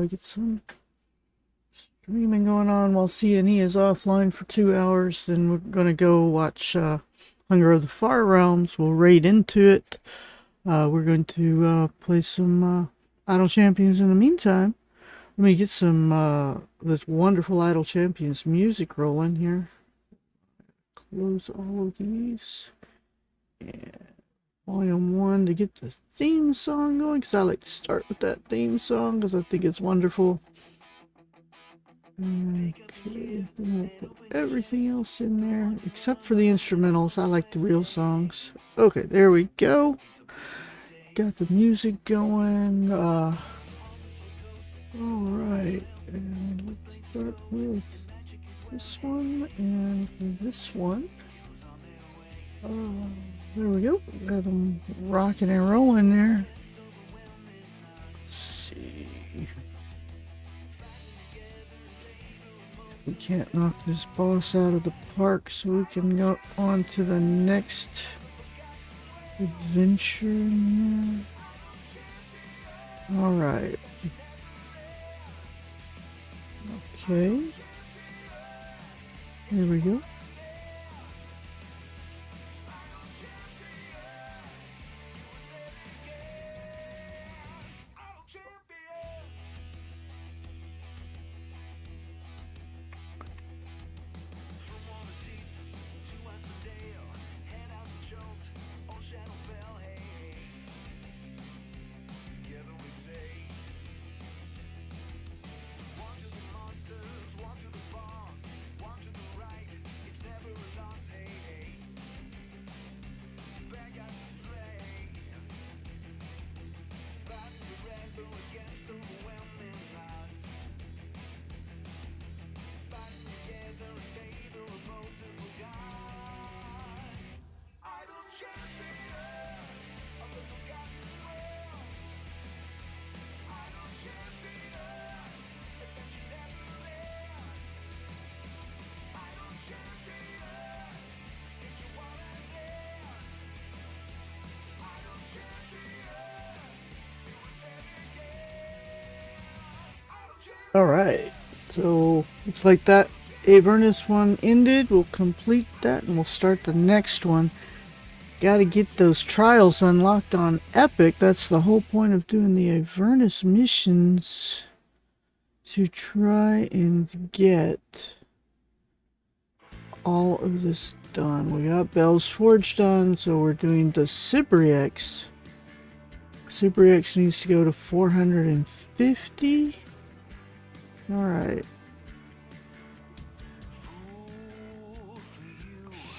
get some streaming going on while C&E is offline for 2 hours. Then we're gonna go watch Hunger of the Far Realms. We'll raid into it. We're going to play some Idle Champions in the meantime. Let me get some this wonderful Idle Champions music rolling here. Close all of these. And volume 1 to get the theme song going, because I like to start with that theme song because I think it's wonderful. Okay, then I'll put everything else in there except for the instrumentals. I like the real songs. Okay, there we go. Got the music going. Alright, and let's start with this one and this one. There we go. Got them rocking and rolling there. Let's see. We can't knock this boss out of the park, so we can go on to the next adventure in here. Alright. Okay. Here we go. Alright, so looks like that Avernus one ended. We'll complete that and we'll start the next one. Gotta get those trials unlocked on Epic. That's the whole point of doing the Avernus missions. To try and get all of this done. We got Bell's Forge done, so we're doing the Cybriex. Cybriex needs to go to 450. Alright.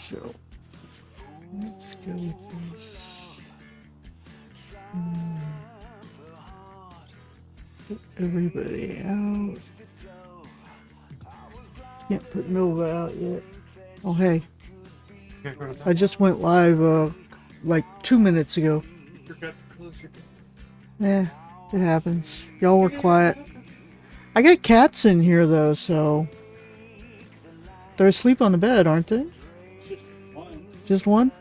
So, let's go with this. Put everybody out. Can't put Nova out yet. Oh, hey. I just went live, like 2 minutes ago. Yeah, it happens. Y'all were quiet. I got cats in here though, so they're asleep on the bed, aren't they? Just one?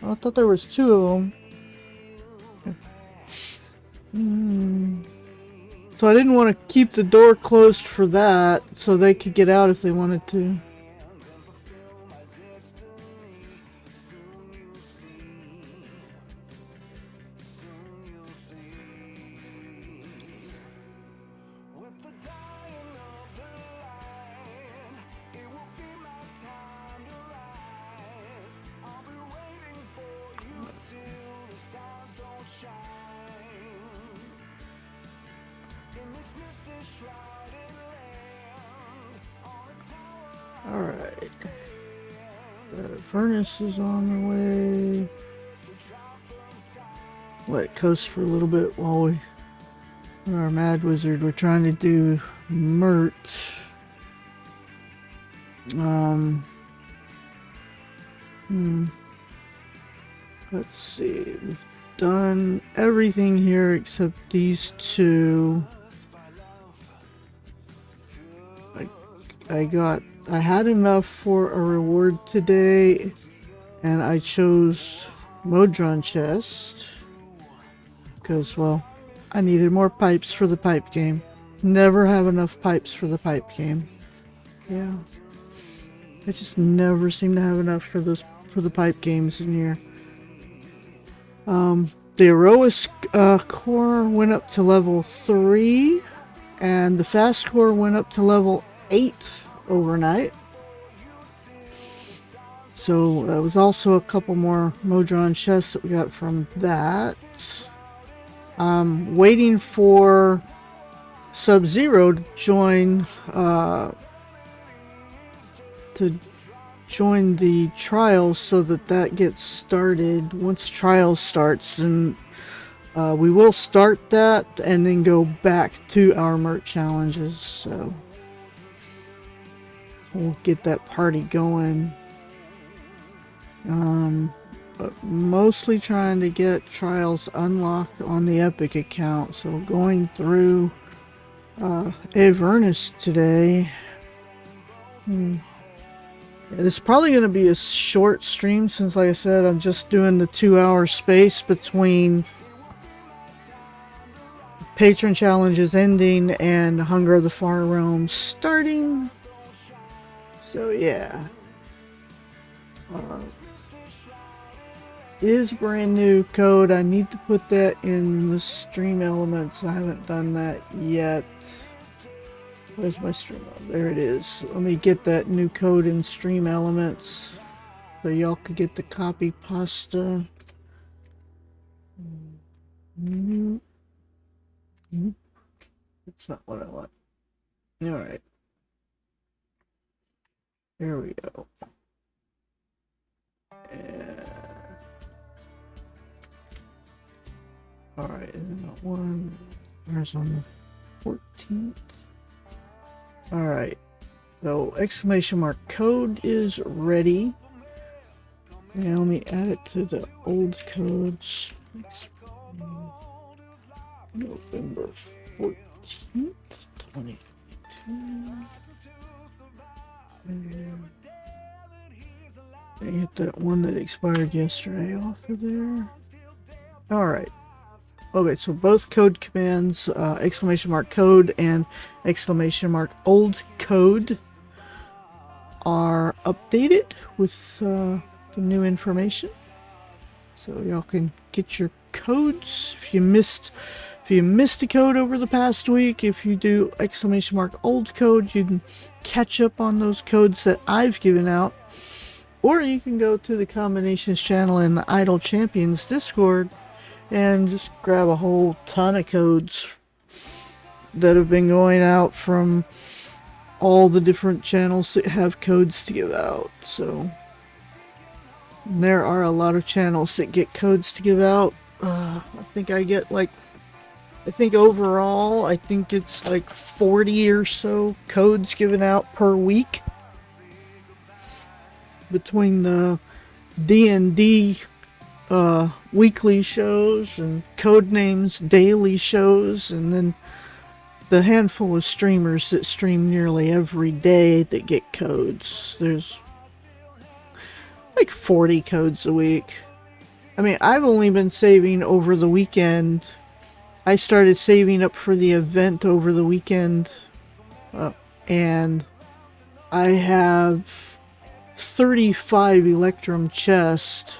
I thought there was 2 of them. So I didn't want to keep the door closed for that, so they could get out if they wanted to. Alright. The furnace is on the way. Let it coast for a little bit while we... Our Mad Wizard, we're trying to do Mert. Let's see. We've done everything here except these 2. I had enough for a reward today, and I chose Modron chest because, well, I needed more pipes for the pipe game. never have enough pipes for the pipe game. Yeah. I just never seem to have enough for the pipe games in here. The Heroic core went up to level 3, and the Fast core went up to level 8 overnight. So there was also a couple more Modron chests that we got from that. Waiting for Sub-Zero to join the trials so that gets started. Once trials starts, then we will start that and then go back to our merch challenges. So we'll get that party going. But mostly trying to get trials unlocked on the Epic account. So going through Avernus today. This is probably going to be a short stream since, like I said, I'm just doing the 2-hour space between Patron Challenges ending and Hunger of the Far Realms starting. So yeah. Is brand new code. I need to put that in the stream elements. I haven't done that yet. Where's my stream? There it is. Let me get that new code in stream elements so y'all could get the copy pasta. Nope. That's not what I want. Alright. There we go. Alright, and then that one. Where's on the 14th? Alright, so exclamation mark code is ready. Now let me add it to the old codes. November 14th, 2022. I get that one that expired yesterday off of there. Alright. Okay, so both code commands, exclamation mark code and exclamation mark old code, are updated with the new information. So y'all can get your codes. If you missed a code over the past week, if you do exclamation mark old code, you can catch up on those codes that I've given out. Or you can go to the Combinations channel in the Idle Champions Discord and just grab a whole ton of codes that have been going out from all the different channels that have codes to give out. So there are a lot of channels that get codes to give out. I think I get overall, I think it's like 40 or so codes given out per week between the D&D weekly shows and Codenames daily shows, and then the handful of streamers that stream nearly every day that get codes. There's like 40 codes a week. I mean, I've only been saving over the weekend. I started saving up for the event over the weekend, and I have 35 Electrum chests.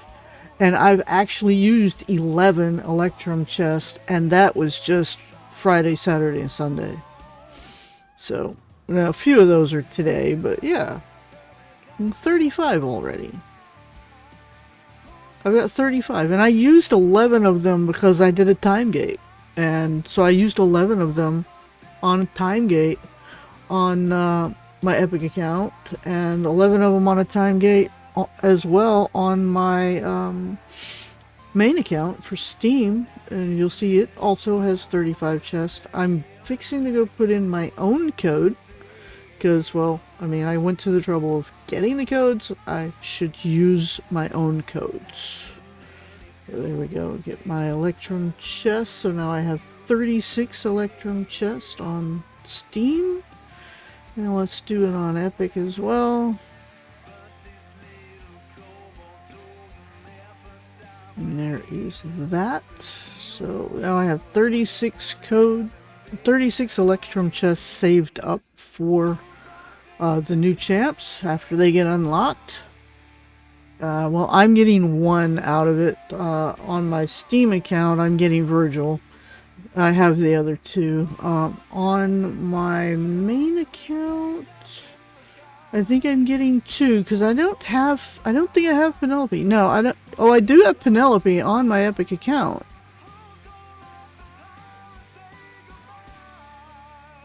And I've actually used 11 Electrum chests, and that was just Friday, Saturday, and Sunday. So, a few of those are today, but yeah. I'm 35 already. I've got 35, and I used 11 of them because I did a time gate. And so I used 11 of them on a time gate on my Epic account, and 11 of them on a time gate as well on my main account for Steam, and you'll see it also has 35 chests. I'm fixing to go put in my own code because, well, I mean, I went to the trouble of getting the codes. I should use my own codes. So there we go. Get my Electrum chest. So now I have 36 Electrum chests on Steam, and let's do it on Epic as well. And there is that. So now I have 36 36 Electrum chests saved up for the new champs after they get unlocked. Well, I'm getting one out of it. On my Steam account, I'm getting Virgil. I have the other two. On my main account, I think I'm getting two because I don't think I have Penelope. No, I don't. Oh, I do have Penelope on my Epic account.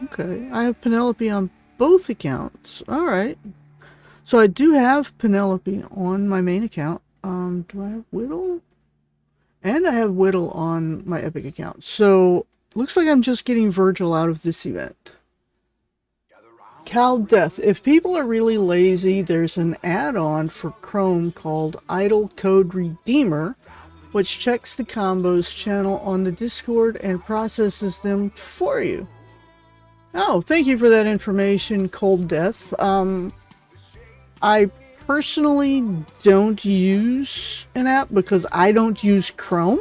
Okay, I have Penelope on both accounts. Alright. So I do have Penelope on my main account. Do I have Whittle? And I have Whittle on my Epic account. So, looks like I'm just getting Virgil out of this event. Cal Death. If people are really lazy, there's an add-on for Chrome called Idle Code Redeemer, which checks the combos channel on the Discord and processes them for you. Oh, thank you for that information, Cold Death. I personally don't use an app because I don't use Chrome.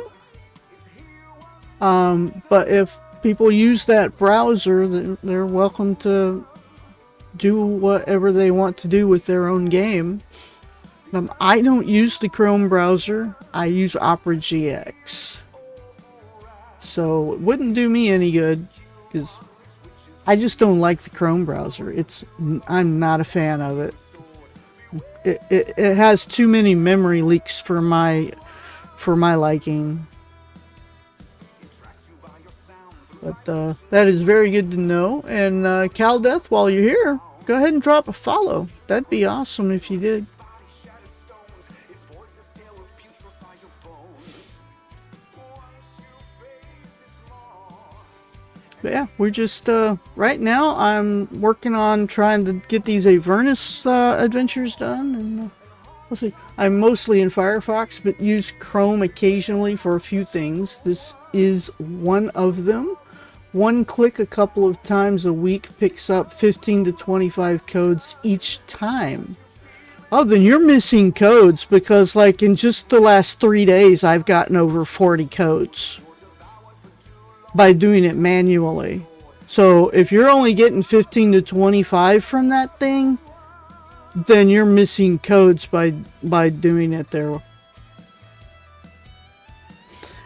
But if people use that browser, then they're welcome to do whatever they want to do with their own game. I don't use the Chrome browser. I use Opera GX. So it wouldn't do me any good because I just don't like the Chrome browser. I'm not a fan of it. It has too many memory leaks for my liking. But that is very good to know. And Cal Death, while you're here, go ahead and drop a follow. That'd be awesome if you did. But yeah, we're just, right now I'm working on trying to get these Avernus adventures done, and let's see, I'm mostly in Firefox, but use Chrome occasionally for a few things. This is one of them. One click a couple of times a week picks up 15 to 25 codes each time. Oh, then you're missing codes, because like in just the last 3 days I've gotten over 40 codes by doing it manually. So if you're only getting 15 to 25 from that thing, then you're missing codes by doing it there.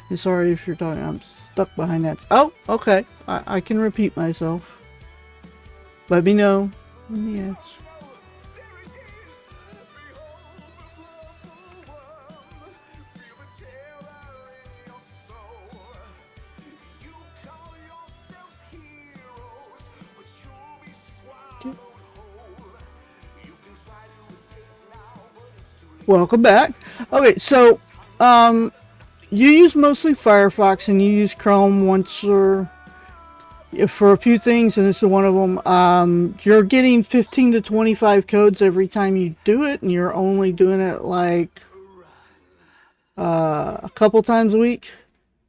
I'm sorry if you're talking, I'm stuck behind that. Oh, okay. I can repeat myself. Let me know in the ads. Welcome back. Okay, so you use mostly Firefox and you use Chrome once or for a few things, and this is one of them. You're getting 15 to 25 codes every time you do it, and you're only doing it like a couple times a week.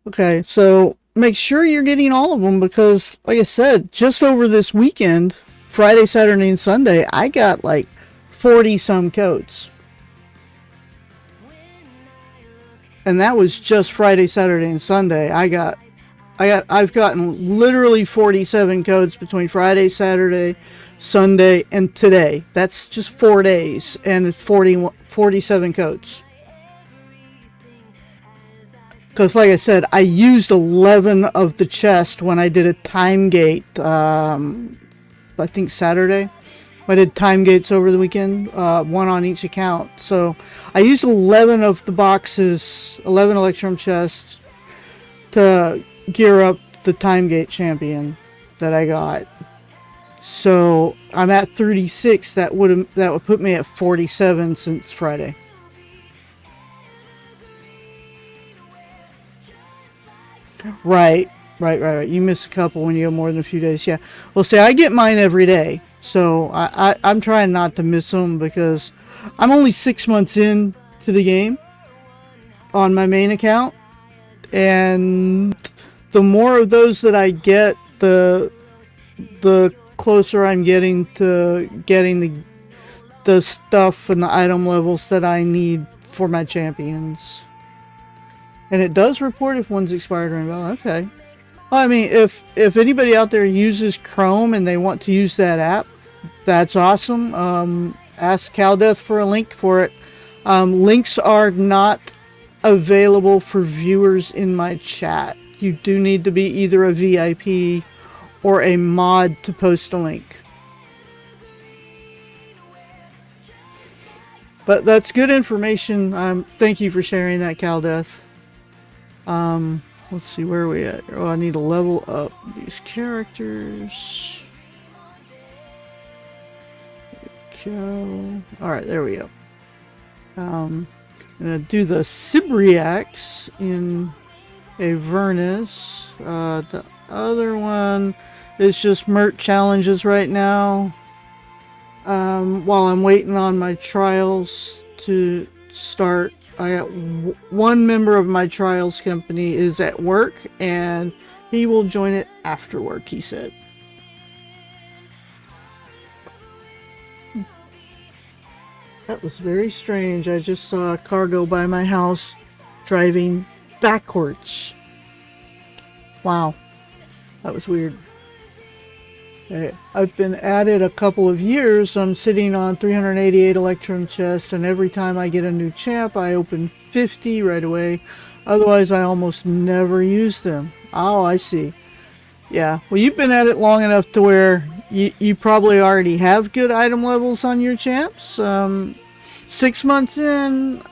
Okay, so make sure you're getting all of them, because like I said, just over this weekend, Friday, Saturday, and Sunday, I got like 40 some codes. And that was just Friday, Saturday, and Sunday. I've gotten literally 47 codes between Friday, Saturday, Sunday, and today. That's just 4 days and 47 codes. Because like I said, I used 11 of the chest when I did a time gate, I think Saturday. I did time gates over the weekend, one on each account. So I used 11 of the boxes, 11 Electrum chests to gear up the time gate champion that I got. So I'm at 36. That would put me at 47 since Friday. Right. You miss a couple when you go more than a few days. Yeah. Well, see, I get mine every day. So I'm trying not to miss them, because I'm only 6 months in to the game on my main account. And the more of those that I get, the closer I'm getting to getting the stuff and the item levels that I need for my champions. And it does report if one's expired or invalid. Okay. I mean, if anybody out there uses Chrome and they want to use that app, that's awesome. Ask CalDeath for a link for it. Links are not available for viewers in my chat. You do need to be either a VIP or a mod to post a link. But that's good information. Thank you for sharing that, CalDeath. Let's see, where are we at? Oh, I need to level up these characters. Go. Alright, there we go. I'm gonna do the Sibriacs in Avernus. The other one is just Mert challenges right now. While I'm waiting on my trials to start, I got one member of my trials company is at work, and he will join it after work, he said. That was very strange. I just saw a car go by my house driving backwards. Wow. That was weird. I've been at it a couple of years. I'm sitting on 388 Electrum chests, and every time I get a new champ, I open 50 right away. Otherwise, I almost never use them. Oh, I see. Yeah, well, you've been at it long enough to where you probably already have good item levels on your champs. 6 months in,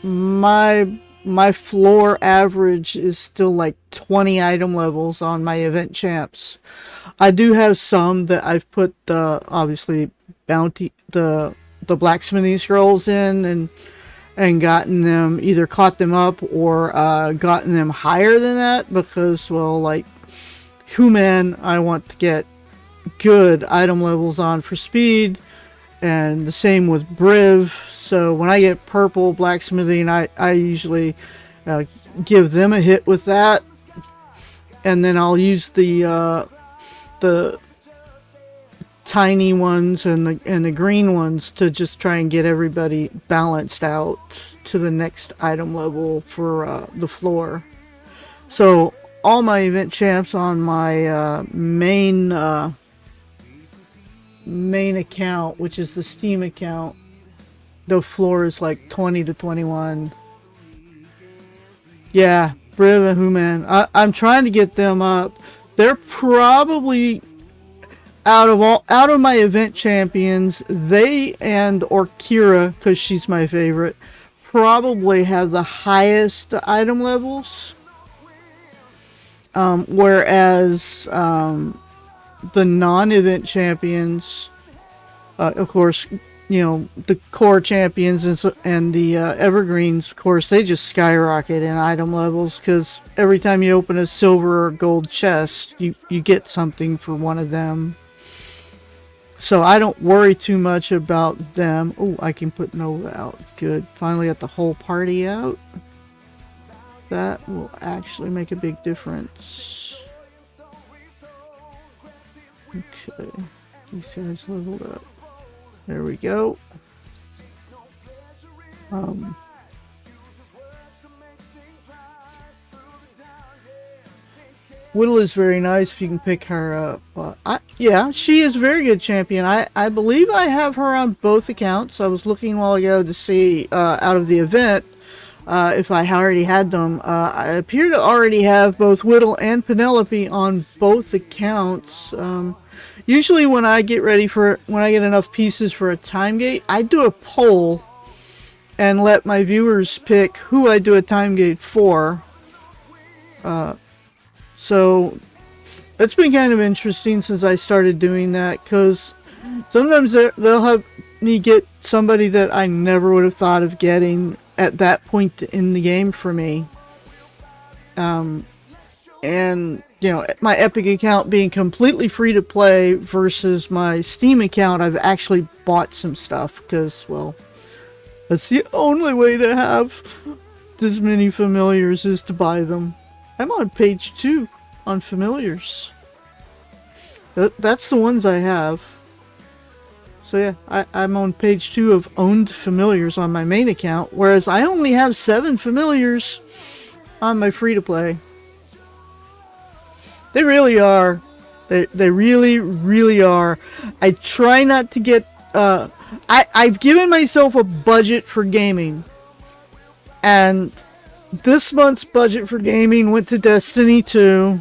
my floor average is still like 20 item levels on my event champs. I do have some that I've put obviously bounty the blacksmithing scrolls in and gotten them, either caught them up or gotten them higher than that, because, well, like human, I want to get good item levels on for speed, and the same with Briv. So when I get purple blacksmithing, I usually give them a hit with that, and then I'll use the tiny ones and the green ones to just try and get everybody balanced out to the next item level for the floor. So all my event champs on my main account, which is the Steam account, the floor is like 20 to 21. Yeah, Briv and Human. I'm trying to get them up. They're probably out of my event champions, they and Orkira, because she's my favorite, probably have the highest item levels. Whereas the non-event champions, of course, you know, the core champions and the evergreens, of course, they just skyrocket in item levels, because every time you open a silver or gold chest, you get something for one of them. So I don't worry too much about them. Oh, I can put Nova out. Good. Finally got the whole party out. That will actually make a big difference. Okay. These guys leveled up. There we go. Whittle is very nice if you can pick her up. Yeah, she is a very good champion. I believe I have her on both accounts. I was looking a while ago to see out of the event if I already had them. I appear to already have both Whittle and Penelope on both accounts. Usually when I get enough pieces for a time gate, I do a poll and let my viewers pick who I do a time gate for. So it's been kind of interesting since I started doing that, because sometimes they'll have me get somebody that I never would have thought of getting at that point in the game for me. And, you know, my Epic account being completely free to play versus my Steam account, I've actually bought some stuff because, well, that's the only way to have this many familiars is to buy them. I'm on page 2 on familiars. That's the ones I have. So yeah, I'm on page 2 of owned familiars on my main account, whereas I only have 7 familiars on my free-to-play. They really are. They really, really are. I try not to get. I've given myself a budget for gaming, and this month's budget for gaming went to Destiny 2.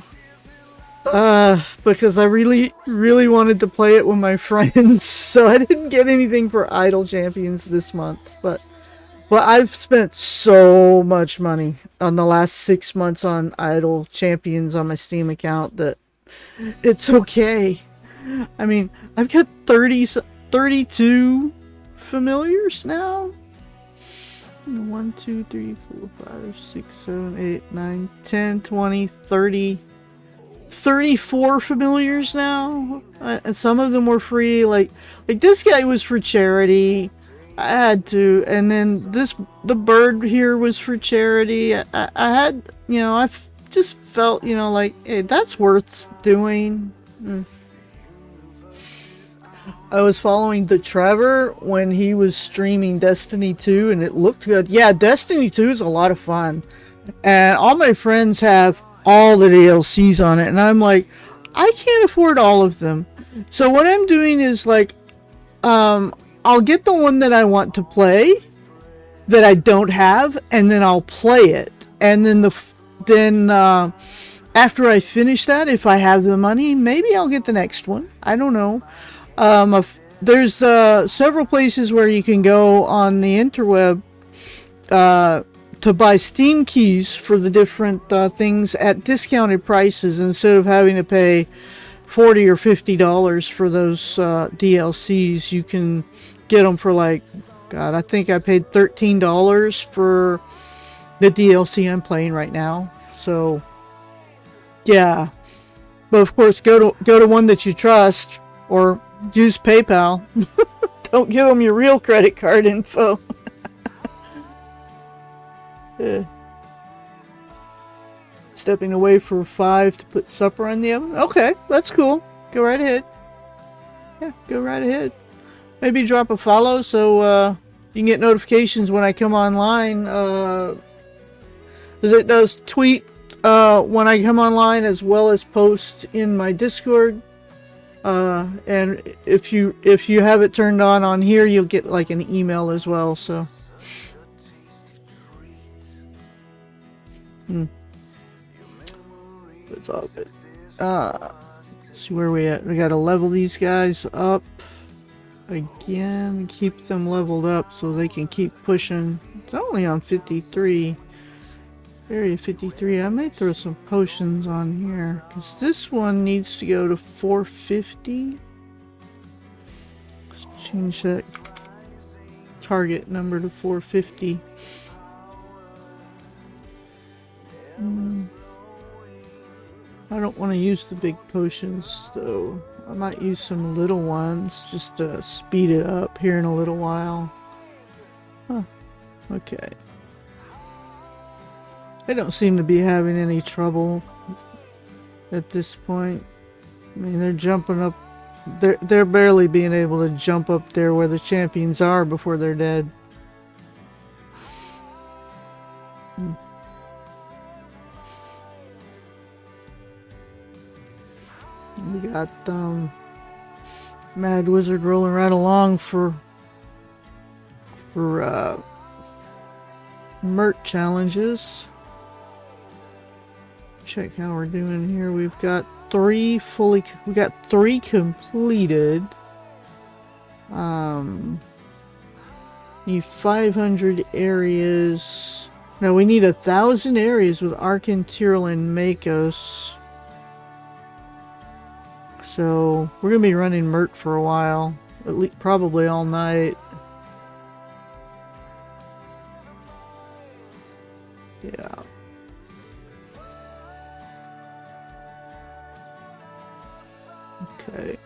Because I really, really wanted to play it with my friends, so I didn't get anything for Idle Champions this month. But I've spent so much money on the last 6 months on Idle Champions on my Steam account that it's okay. I mean, I've got 32 familiars now. 1, 2, 3, 4, 5, 6, 7, 8, 9, 10, 20, 30, 34 familiars now. And some of them were free. Like this guy was for charity. I had to. And then the bird here was for charity. I had, I just felt, like, hey, that's worth doing. I was following the Trevor when he was streaming Destiny 2 and it looked good. Yeah, Destiny 2 is a lot of fun. And all my friends have all the DLCs on it. And I'm like, I can't afford all of them. So what I'm doing is like, I'll get the one that I want to play that I don't have, and then I'll play it. And then after I finish that, if I have the money, maybe I'll get the next one. I don't know. There's several places where you can go on the interweb to buy Steam keys for the different things at discounted prices instead of having to pay $40 or $50 for those DLCs. You can get them for like, God, I think I paid $13 for the DLC I'm playing right now. So, yeah. But of course, go to one that you trust or use PayPal. Don't give them your real credit card info. Stepping away for 5 to put supper in the oven. Okay, that's cool. Go right ahead. Yeah, go right ahead. Maybe drop a follow so you can get notifications when I come online. It does tweet when I come online as well as post in my Discord. And if you have it turned on here, you'll get like an email as well. So. It's all good. Let's see where we at. We gotta level these guys up again. Keep them leveled up so they can keep pushing. It's only on 53. Area 53. I might throw some potions on here because this one needs to go to 450. Let's change that target number to 450. I don't want to use the big potions though. I might use some little ones just to speed it up here in a little while. Huh. Okay. I don't seem to be having any trouble at this point. I mean, they're jumping up. They're barely being able to jump up there where the champions are before they're dead. We got Mad Wizard rolling right along for Mert challenges. Check how we're doing here. We've got 3 completed. Need 500 areas. No, we need 1,000 areas with Arkan, Tyrell, and Makos. So we're gonna be running Mert for a while, at least probably all night. Yeah. Okay.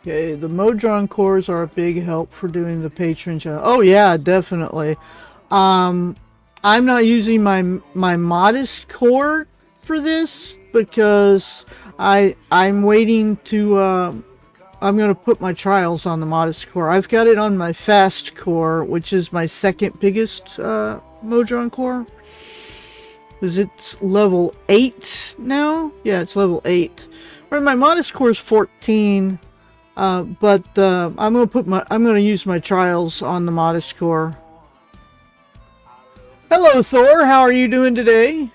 Okay, the Modron cores are a big help for doing the patron job. Oh yeah, definitely. I'm not using my modest core for this because I'm waiting to I'm gonna put my trials on the modest core. I've got it on my fast core, which is my second biggest Modron core. Because it's level 8 now? Yeah, it's level 8. Where my modest core is 14. But I'm gonna use my trials on the modest core. Hello, Thor. How are you doing today?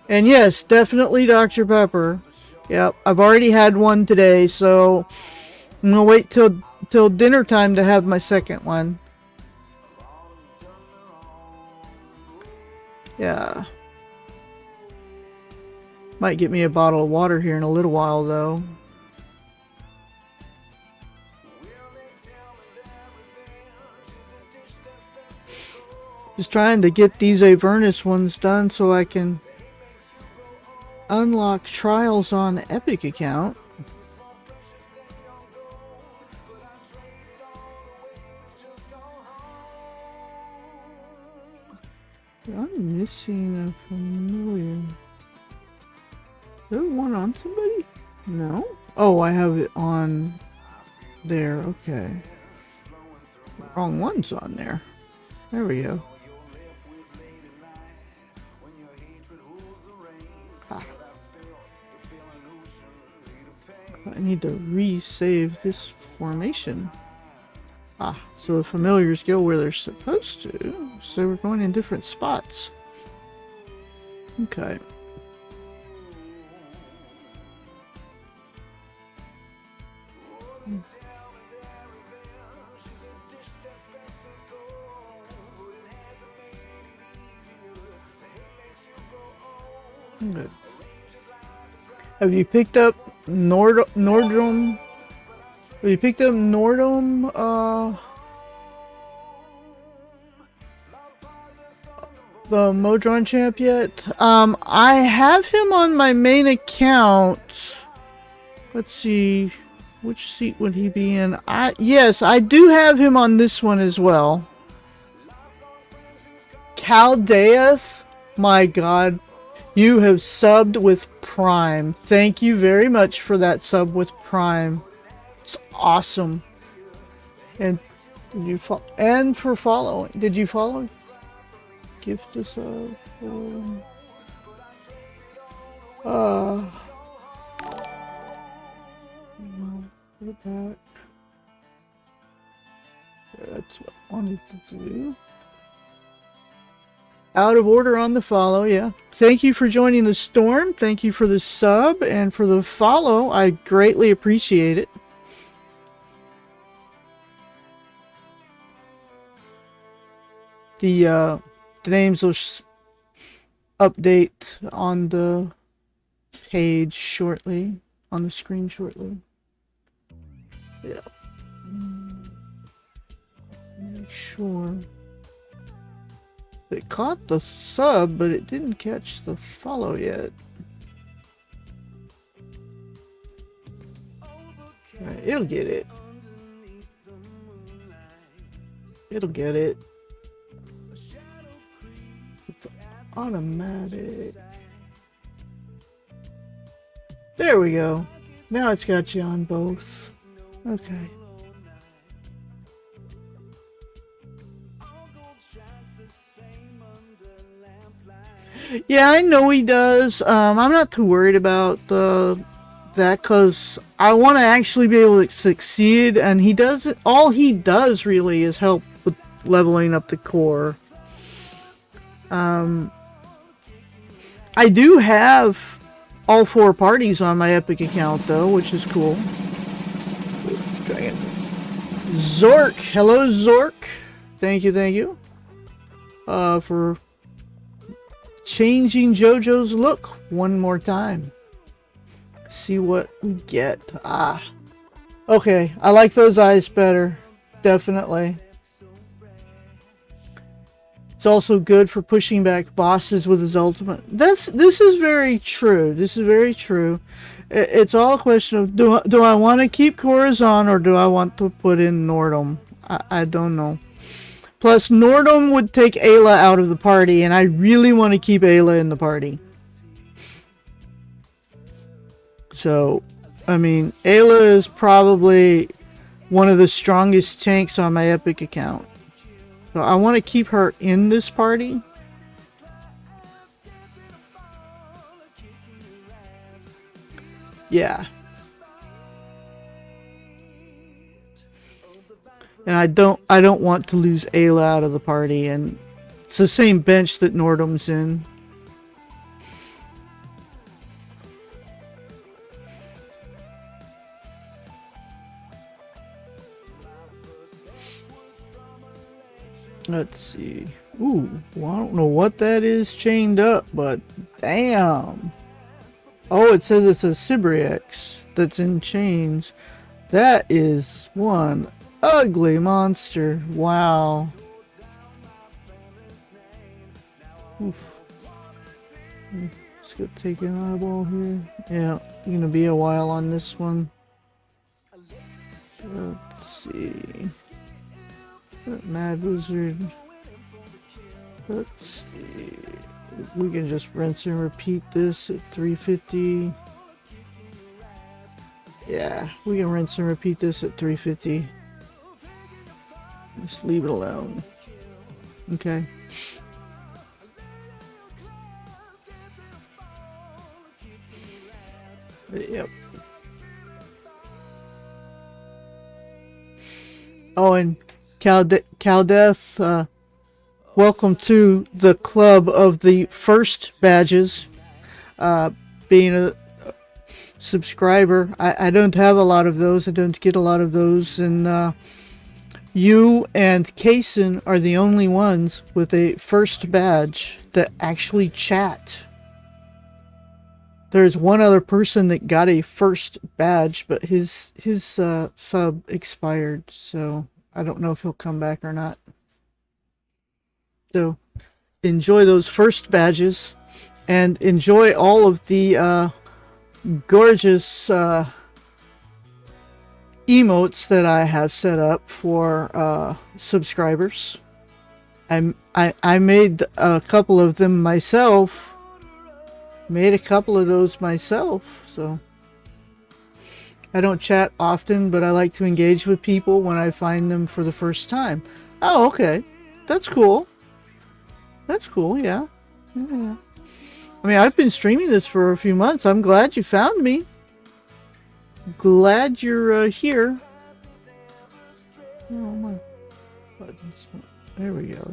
And yes, definitely Dr. Pepper. Yep, I've already had one today, so I'm gonna wait till dinner time to have my second one. Yeah. Might get me a bottle of water here in a little while, though. Just trying to get these Avernus ones done so I can unlock trials on the Epic account. I'm missing a familiar. Is there one on somebody? No? Oh, I have it on there. Okay. Wrong one's on there. There we go. Ah. I need to resave this formation. Ah, so the familiars go where they're supposed to. So we're going in different spots. Okay. Okay. Have you picked up Nordrum? Have you picked up Nordrum? The Modron champ yet? I have him on my main account. Let's see, which seat would he be in? Yes, I do have him on this one as well. Caldeath, my God, you have subbed with Prime. Thank you very much for that sub with Prime. It's awesome. And did you and for following? Did you follow? Gift us a put it back. That's what I wanted to do. Out of order on the follow, yeah. Thank you for joining the storm. Thank you for the sub and for the follow. I greatly appreciate it. The names will update on the page shortly, on the screen shortly. Yeah. Make sure. It caught the sub, but it didn't catch the follow yet. Right, it'll get it. It'll get it. It's automatic. There we go. Now it's got you on both. Okay. Yeah, I know he does. I'm not too worried about that because I want to actually be able to succeed, and he does. All he does really is help with leveling up the core. I do have all 4 parties on my Epic account though, which is cool. Zork, hello Zork. Thank you. For changing JoJo's look one more time. See what we get. Ah. Okay, I like those eyes better. Definitely. It's also good for pushing back bosses with his ultimate. This is very true. This is very true. It's all a question of do I want to keep Corazon or do I want to put in Nordum? I don't know. Plus, Nordum would take Ayla out of the party, and I really want to keep Ayla in the party. So, I mean, Ayla is probably one of the strongest tanks on my Epic account. So I want to keep her in this party. Yeah. And I don't want to lose Ayla out of the party, and it's the same bench that Nordum's in. Let's see. Ooh, well, I don't know what that is chained up, but damn. Oh, it says it's a Sibriex that's in chains. That is one ugly monster. Wow. Oof. Let's go take an eyeball here. Yeah, gonna be a while on this one. Let's see. Mad Wizard. Let's see. We can just rinse and repeat this at 350. Yeah, we can rinse and repeat this at 350. Just leave it alone. Okay. Yep. Oh, and Caldeth, welcome to the club of the first badges. Being a subscriber, I don't have a lot of those. I don't get a lot of those, and you and Kaysen are the only ones with a first badge that actually chat. There's one other person that got a first badge, but his sub expired, so I don't know if he'll come back or not. So enjoy those first badges, and enjoy all of the gorgeous emotes that I have set up for subscribers. I made a couple of them myself. Made a couple of those myself, so I don't chat often, but I like to engage with people when I find them for the first time. Oh, okay. That's cool. That's cool, yeah. Yeah. I mean, I've been streaming this for a few months. I'm glad you found me. Glad you're here. Oh, my buttons. There we go.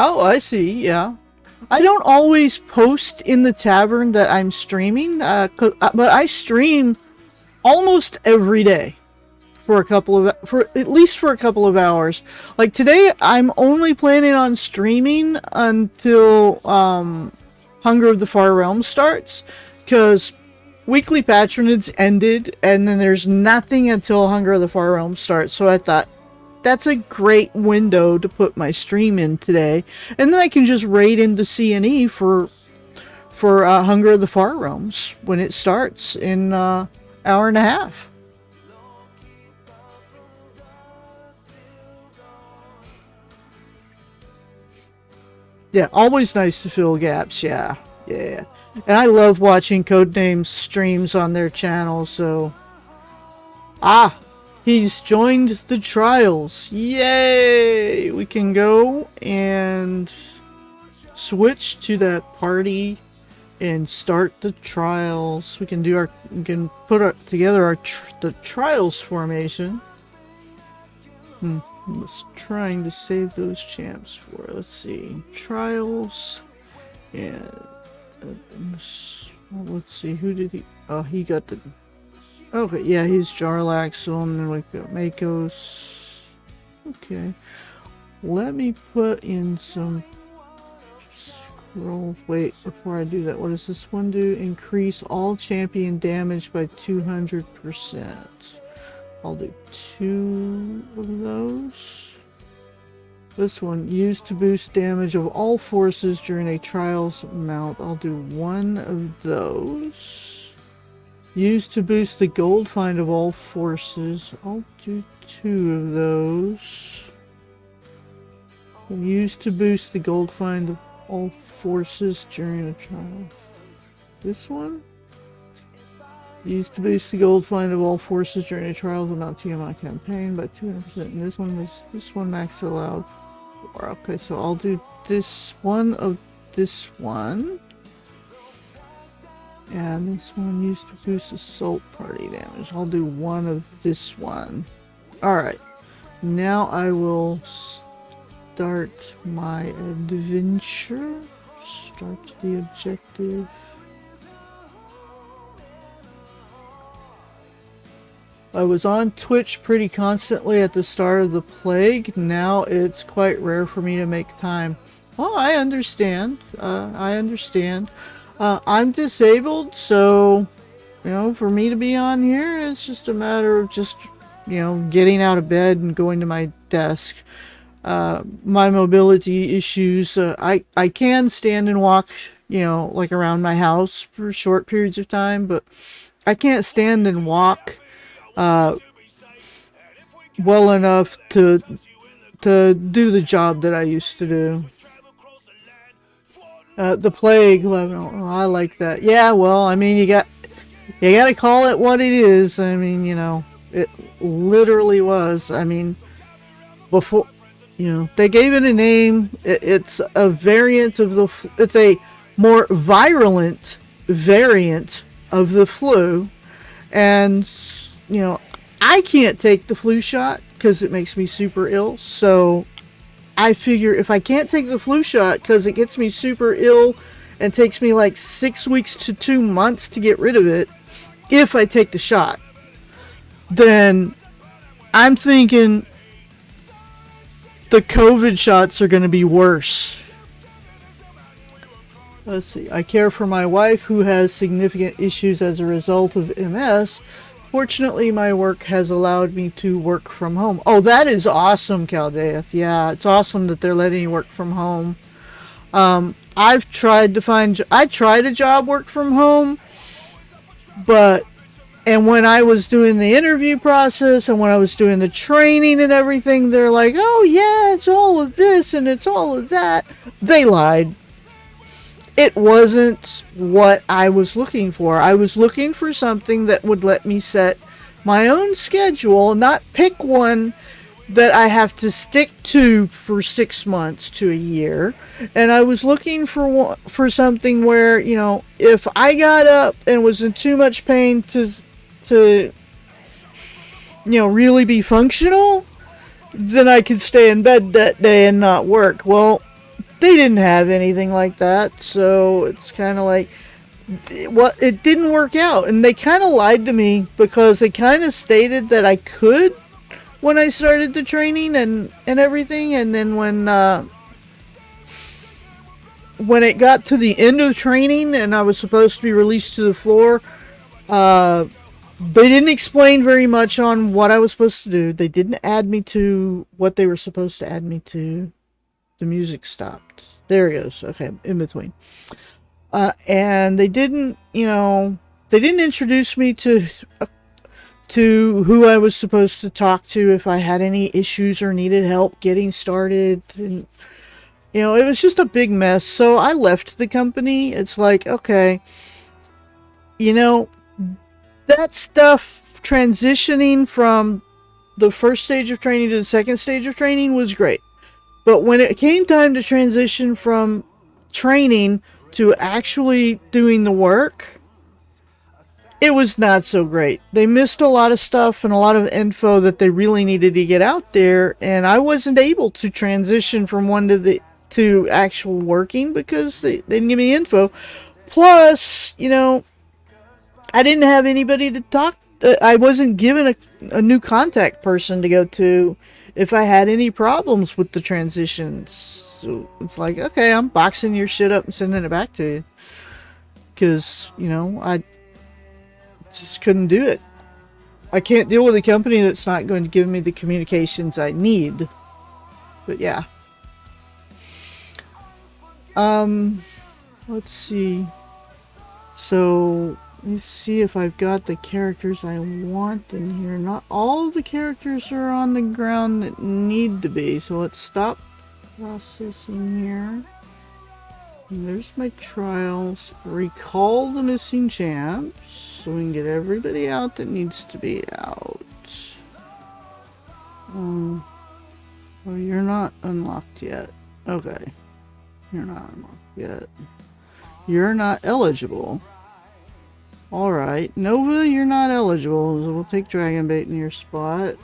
Oh, I see, yeah. I don't always post in the tavern that I'm streaming, but I stream almost every day for at least a couple of hours. Like today, I'm only planning on streaming until Hunger of the Far Realm starts, because weekly patronage ended, and then there's nothing until Hunger of the Far Realm starts. So I thought, that's a great window to put my stream in today, and then I can just raid into C&E for Hunger of the Far Realms when it starts in hour and a half. Yeah, always nice to fill gaps. Yeah. And I love watching Codenames streams on their channel. So, he's joined the trials. Yay! We can go and switch to that party and start the trials. We can put together the trials formation. I was trying to save those champs for. Let's see, trials, and let's see, who did he? Oh, he got the. Okay, yeah, he's Jarlaxle, and then we've got Makos. Okay, let me put in some scroll. Wait, before I do that, what does this one do? Increase all champion damage by 200%. I'll do 2 of those. This one, used to boost damage of all forces during a trials mount. I'll do 1 of those. Used to boost the gold find of all forces. I'll do 2 of those. Used to boost the gold find of all forces during a trial. This one? Used to boost the gold find of all forces during a trials of Mount TMI campaign by 200%. And this one max allowed. Okay, so I'll do this one of this one. And this one used to boost assault party damage. I'll do 1 of this one. Alright. Now I will start my adventure. Start the objective. I was on Twitch pretty constantly at the start of the plague. Now it's quite rare for me to make time. Well, I understand. I'm disabled, so, you know, for me to be on here, it's just a matter of just, you know, getting out of bed and going to my desk. My mobility issues, I can stand and walk, you know, like around my house for short periods of time, but I can't stand and walk well enough to do the job that I used to do. The plague level. Oh, I like that. Yeah, well, I mean, you got to call it what it is. I mean, you know, it literally was. I mean, before, you know, they gave it a name. It's a variant of it's a more virulent variant of the flu. And, you know, I can't take the flu shot because it makes me super ill. So I figure if I can't take the flu shot because it gets me super ill and takes me like 6 weeks to 2 months to get rid of it, if I take the shot, then I'm thinking the COVID shots are going to be worse. Let's see. I care for my wife who has significant issues as a result of MS. Fortunately, my work has allowed me to work from home. Oh, that is awesome, Caldeath. Yeah, it's awesome that they're letting you work from home. I've tried to find... I tried a job work from home, but... And when I was doing the interview process and when I was doing the training and everything, they're like, oh, yeah, it's all of this and it's all of that. They lied. It wasn't what I was looking for. I was looking for something that would let me set my own schedule, not pick one that I have to stick to for 6 months to a year. And I was looking for something where, you know, if I got up and was in too much pain to you know, really be functional, then I could stay in bed that day and not work. Well, they didn't have anything like that, so it's kind of like, well, it didn't work out. And they kind of lied to me because they kind of stated that I could when I started the training and everything. And then when it got to the end of training and I was supposed to be released to the floor, they didn't explain very much on what I was supposed to do. They didn't add me to what they were supposed to add me to. The music stopped. There it goes. Okay, in between. And they didn't, you know, they didn't introduce me to who I was supposed to talk to if I had any issues or needed help getting started. And, you know, it was just a big mess. So I left the company. It's like, okay, you know, that stuff transitioning from the first stage of training to the second stage of training was great. But when it came time to transition from training to actually doing the work, it was not so great. They missed a lot of stuff and a lot of info that they really needed to get out there, and I wasn't able to transition from one to actual working because they didn't give me info. Plus, you know, I didn't have anybody to talk to. I wasn't given a new contact person to go to if I had any problems with the transitions. So it's like, okay, I'm boxing your shit up and sending it back to you. Because, you know, I just couldn't do it. I can't deal with a company that's not going to give me the communications I need. But yeah. Let's see. So, let's see if I've got the characters I want in here. Not all the characters are on the ground that need to be. So let's stop processing here. And there's my trials. Recall the missing champs so we can get everybody out that needs to be out. Oh, you're not unlocked yet. Okay. You're not unlocked yet. You're not eligible. Alright. Nova, you're not eligible. So we'll take Dragon Bait in your spot.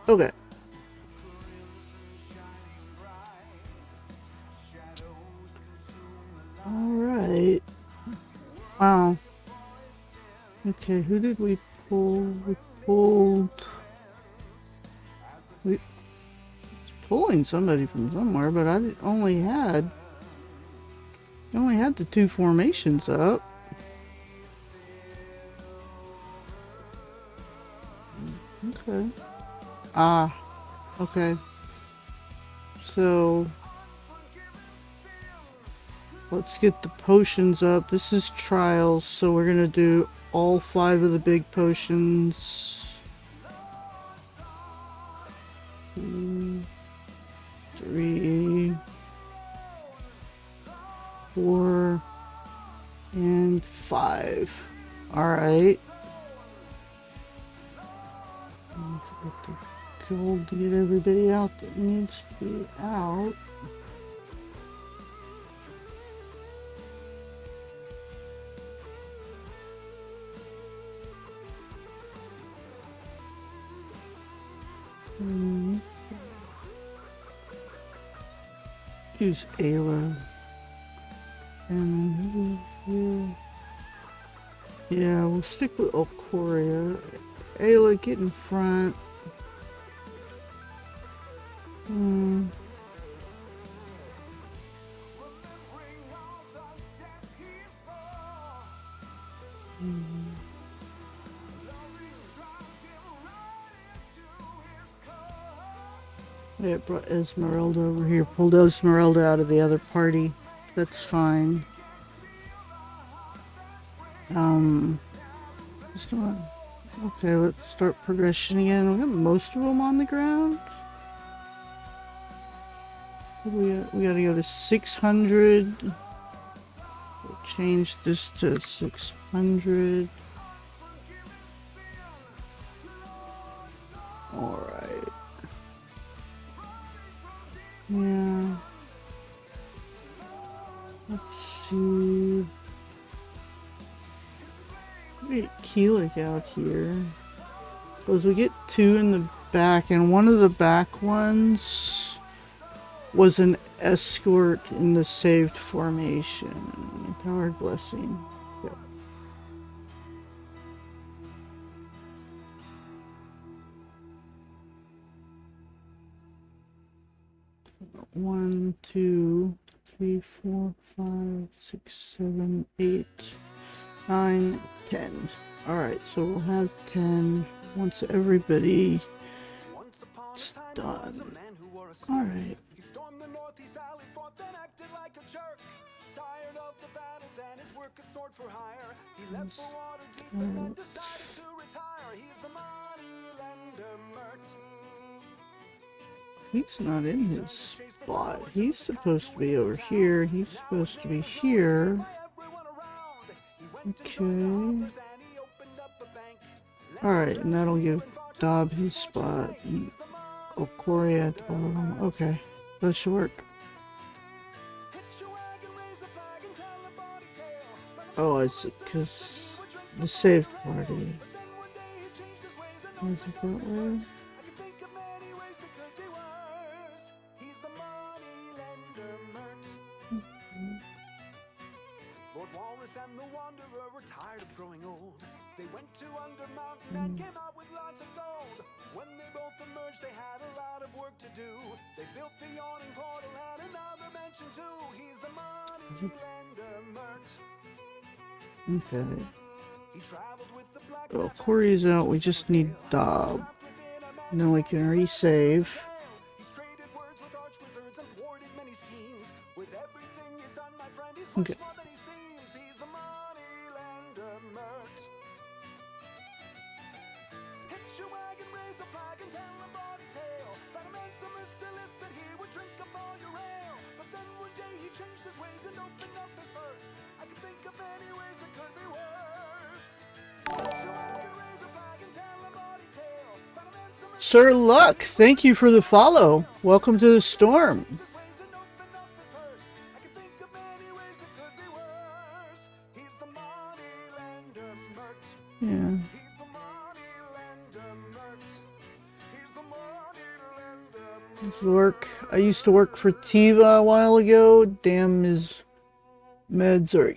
Okay. Alright. Wow. Okay, who did we pull? We pulled... We... It's pulling somebody from somewhere, but I only had the 2 formations up. Okay. Ah. Okay. So... let's get the potions up. This is trials, so we're gonna do all 5 of the big potions. 2, 3, 4, and 5. Alright. Get the gold to get everybody out that needs to be out. Use Ayla. And yeah, we'll stick with Alcoria. Ayla, get in front. Yeah, brought Esmeralda over here. Pulled Esmeralda out of the other party. That's fine. Okay, let's start progression again. We got most of them on the ground. We gotta go to 600. We'll change this to 600. Alright. Yeah. Let's see. Get Keelik out here. Because we get 2 in the back, and one of the back ones was an escort in the saved formation. Empowered Blessing. Yep. One, 2, 3, 4, 5, 6, 7, 8, 9, 10. Alright, so we'll have 10 once everybody is done. Alright. He's not in his spot. He's supposed to be over here. He's supposed to be here. Okay. Alright, and that'll give Dob his spot. Alcoria at the bottom. Okay, that should work. Oh, I see, because the saved party. Is it that way? went to Under Mountain and came out with lots of gold. When they both emerged, they had a lot of work to do. They built the yawning portal and another mansion too. He's the money lender Mert. Okay. He traveled with the black Well, Corey's out. We just need Dob. And then we can resave. He's traded words with arch wizards and thwarted many schemes. With everything he's done, my friend, he's much Okay. more than he seems. He's the money lender Mert. Hitch your wagon, raise a flag, and tell a body tale. That a man so merciless that he would drink up all your ale. But then one day he changed his ways and opened up his purse. I can think of any ways that could be worse. Hitch your wagon, raise a flag, and tell a body tale. That a man so merciless Sir Luck, thank you for the follow. Welcome to the storm. his ways and opened up his purse. I can think of many ways that could be worse. He's the money lender Mert. Yeah. He's the money lender Mert. He's the money lender Mert. Let's work. I used to work for Tiva a while ago. Damn, his meds are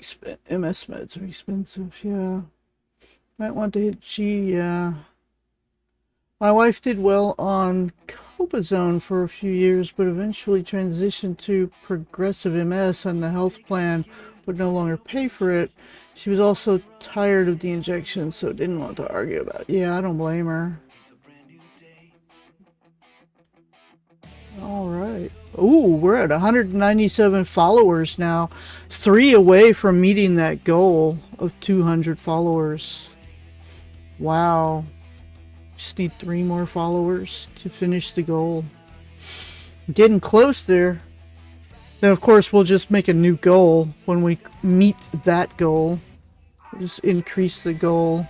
MS meds are expensive. Yeah. Might want to hit G. Yeah. My wife did well on Copazone for a few years, but eventually transitioned to progressive MS, and the health plan would no longer pay for it. She was also tired of the injections, so didn't want to argue about it. Yeah, I don't blame her. All right. Ooh, we're at 197 followers now. 3 away from meeting that goal of 200 followers. Wow. Just need 3 more followers to finish the goal. Getting close there. Then, of course, we'll just make a new goal when we meet that goal. Just increase the goal.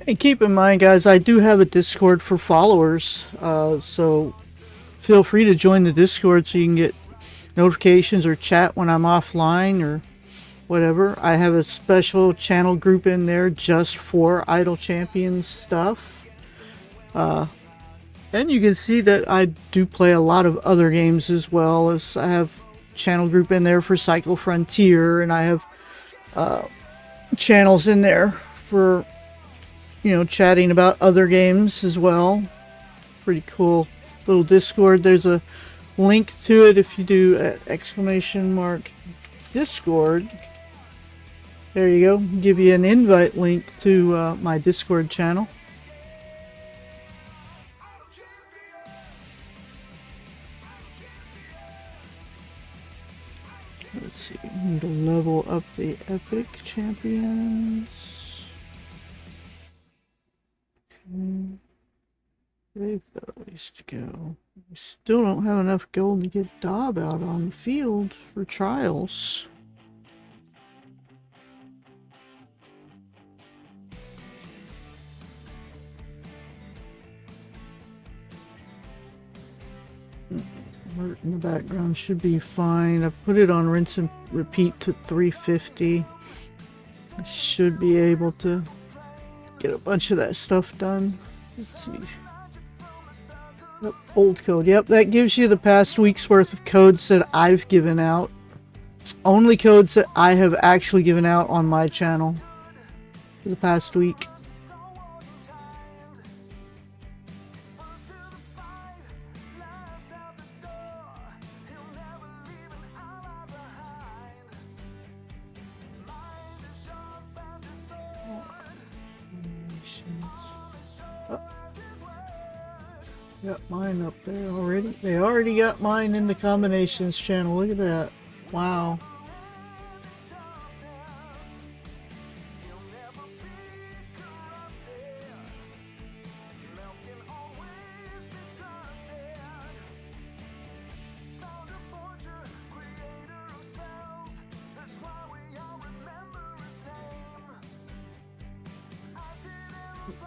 And keep in mind, guys, I do have a Discord for followers, so feel free to join the Discord so you can get notifications or chat when I'm offline or whatever. I have a special channel group in there just for Idle Champions stuff. And you can see that I do play a lot of other games as well, as I have channel group in there for Cycle Frontier, and I have channels in there for, you know, chatting about other games as well. Pretty cool little Discord. There's a link to it if you do !Discord. There you go. Give you an invite link to my Discord channel. Let's see. Need to level up the Epic Champions. They've got a ways to go. We still don't have enough gold to get Dob out on the field for trials. Alert in the background should be fine. I put it on rinse and repeat to 350. I should be able to get a bunch of that stuff done. Let's see. Yep, old code. Yep, that gives you the past week's worth of codes that I've given out. It's only codes that I have actually given out on my channel for the past week. Got mine up there already. They already got mine in the combinations channel. Look at that. Wow.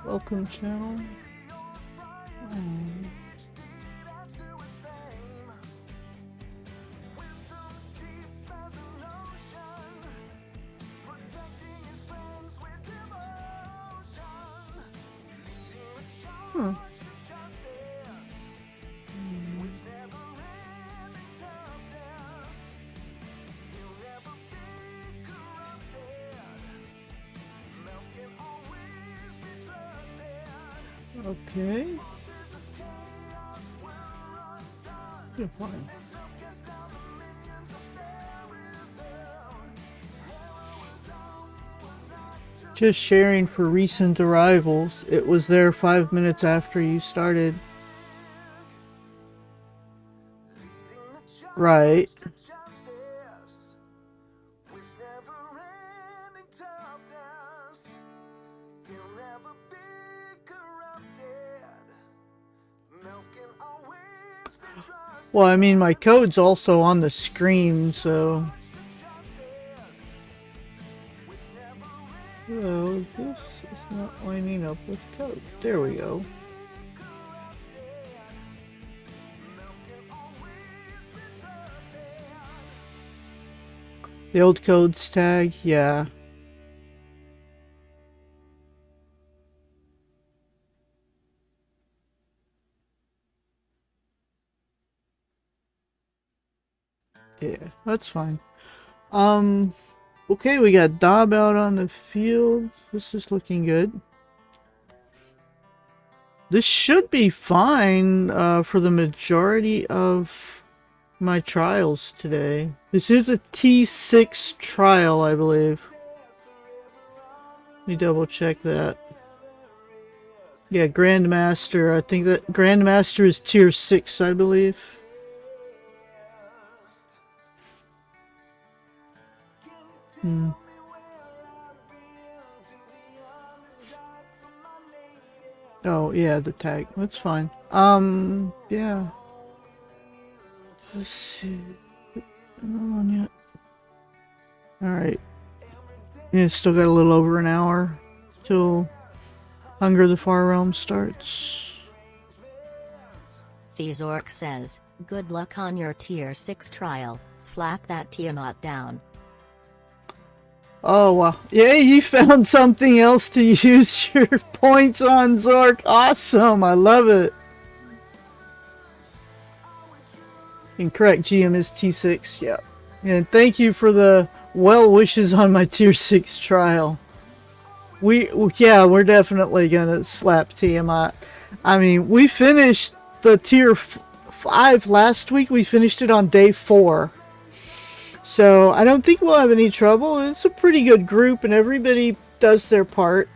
Welcome channel. Huh. Okay. Yeah, fine. Just sharing for recent arrivals. It was there 5 minutes after you started. Right. Well, I mean, my code's also on the screen, so... Oh, this is not lining up with code. There we go. The old codes tag, yeah. Yeah, that's fine. Okay, we got Dob out on the field. This is looking good. This should be fine for the majority of my trials today. This is a T6 trial, I believe. Let me double check that. Yeah, Grandmaster. I think that Grandmaster is tier 6, I believe. Oh, yeah, the tag. That's fine. Yeah. Let's see. Not on yet. Alright. Yeah, still got a little over an hour till Hunger of the Far Realm starts. Thezork says, good luck on your tier 6 trial, slap that Tiamat down. Oh, wow. Yeah, you found something else to use your points on, Zork. Awesome. I love it. Incorrect. GM is T6. Yep. And thank you for the well wishes on my tier 6 trial. Yeah, we're definitely gonna slap Tiamat. I mean, we finished the tier 5 last week. We finished it on day 4. So I don't think we'll have any trouble. It's a pretty good group and everybody does their part.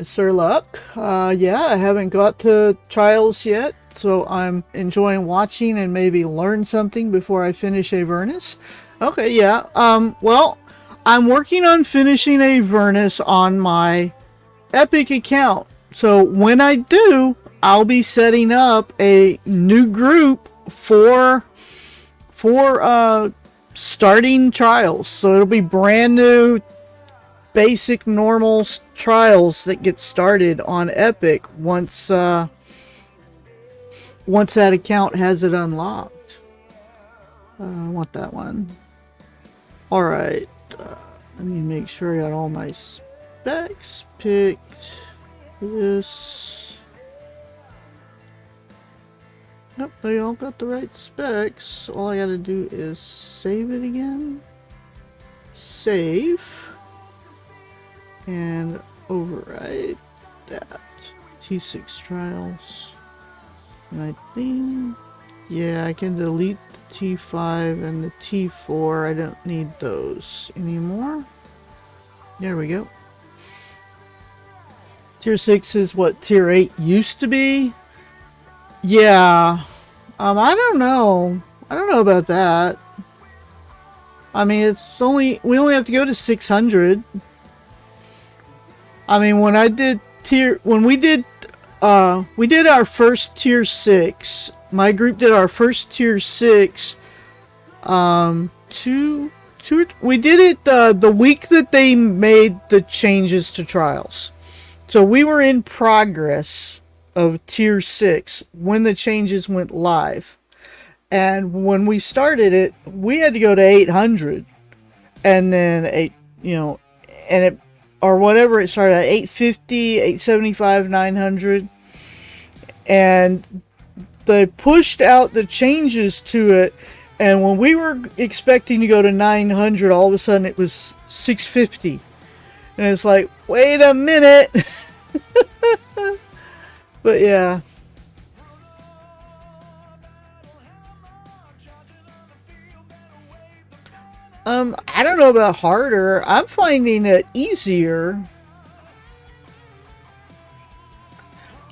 Sir Luck, yeah, I haven't got to trials yet, so I'm enjoying watching and maybe learn something before I finish Avernus. Okay, yeah, well, I'm working on finishing Avernus on my Epic account. So when I do, I'll be setting up a new group for starting trials. So it'll be brand new, basic, normal trials that get started on Epic once that account has it unlocked. I want that one. All right, let me make sure I got all my specs picked. This. Yep, they all got the right specs. All I gotta do is save it again. Save. And override that. T6 trials. And I think, yeah, I can delete the T5 and the T4. I don't need those anymore. There we go. Tier 6 is what Tier 8 used to be. Yeah. I don't know. I don't know about that. I mean, we only have to go to 600. I mean, when we did our first Tier 6, my group did our first Tier 6 We did it the week that they made the changes to trials. So we were in progress of tier 6 when the changes went live. And when we started it, we had to go to 800 and then and it or whatever it started at 850, 875, 900, and they pushed out the changes to it, and when we were expecting to go to 900, all of a sudden it was 650. And it's like, wait a minute. But yeah. I don't know about harder. I'm finding it easier.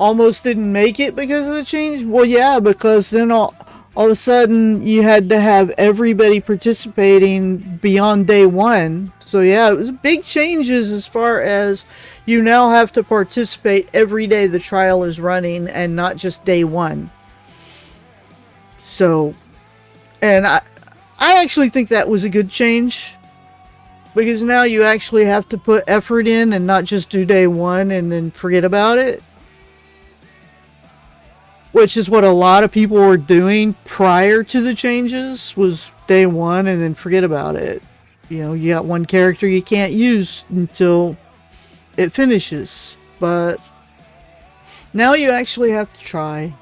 Almost didn't make it because of the change. Well, yeah, because then all of a sudden you had to have everybody participating beyond day 1. So yeah, it was big changes as far as you now have to participate every day the trial is running and not just day 1. So, and I actually think that was a good change, because now you actually have to put effort in and not just do day 1 and then forget about it, which is what a lot of people were doing prior to the changes, was day 1 and then forget about it. You got one character you can't use until it finishes, but now you actually have to try.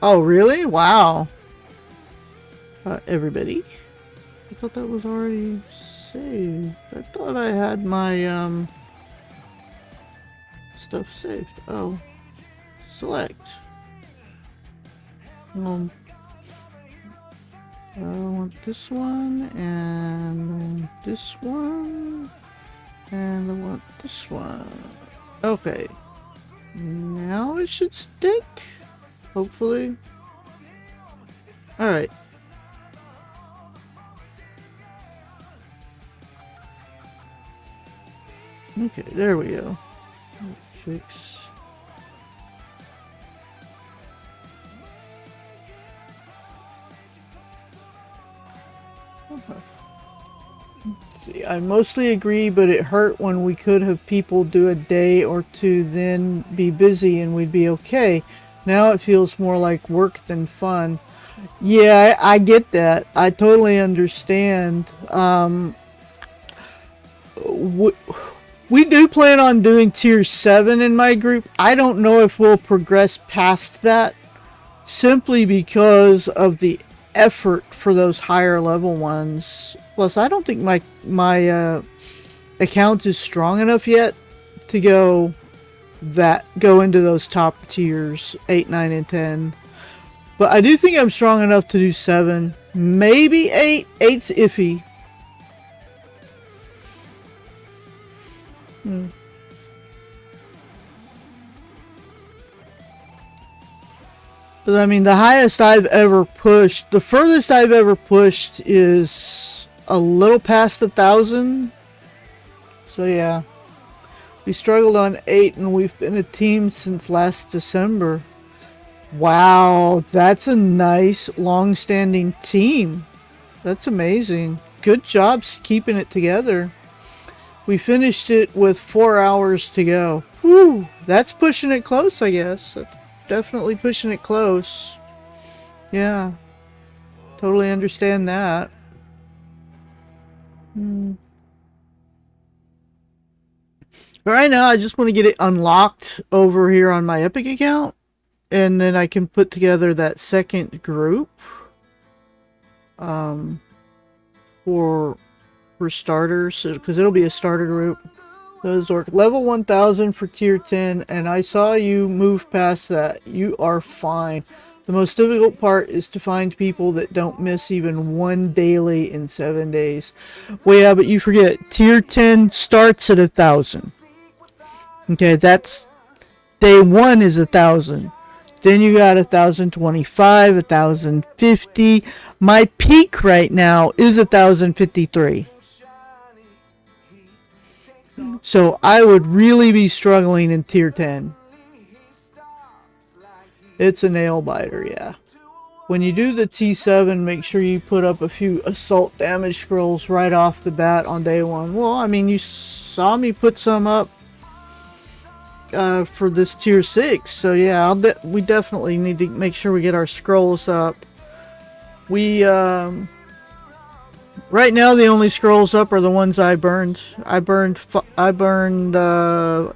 Oh, really? Wow. Everybody? I thought that was already saved. I thought I had my, stuff saved. Oh. Select. I want this one, and I want this one, and I want this one. Okay. Now it should stick. Hopefully. Alright. Okay, there we go. Fix. See, I mostly agree, but it hurt when we could have people do a day or two, then be busy and we'd be okay. Now it feels more like work than fun. Yeah, I get that. I totally understand. We do plan on doing tier 7 in my group. I don't know if we'll progress past that, simply because of the effort for those higher level ones. Plus, I don't think my account is strong enough yet to go into those top tiers 8, 9, and 10. But I do think I'm strong enough to do 7, maybe 8. 8's iffy. But I mean, the highest I've ever pushed, the furthest I've ever pushed is a little past 1,000. So yeah. We struggled on 8, and we've been a team since last December. Wow, that's a nice, long-standing team. That's amazing. Good job keeping it together. We finished it with 4 hours to go. Whew, that's pushing it close, I guess. That's definitely pushing it close. Yeah, totally understand that. But right now, I just want to get it unlocked over here on my Epic account, and then I can put together that second group for starters, because it'll be a starter group. Those are level 1000 for tier 10, and I saw you move past that. You are fine. The most difficult part is to find people that don't miss even one daily in 7 days. Well, yeah, but you forget, tier 10 starts at 1,000. Okay, that's day 1 is 1,000. Then you got 1,025, 1,050. My peak right now is 1,053. So I would really be struggling in tier 10. It's a nail biter, yeah. When you do the T7, make sure you put up a few assault damage scrolls right off the bat on day one. Well, I mean, you saw me put some up for this tier 6, so yeah, we definitely need to make sure we get our scrolls up. We, right now the only scrolls up are the ones I burned. I burned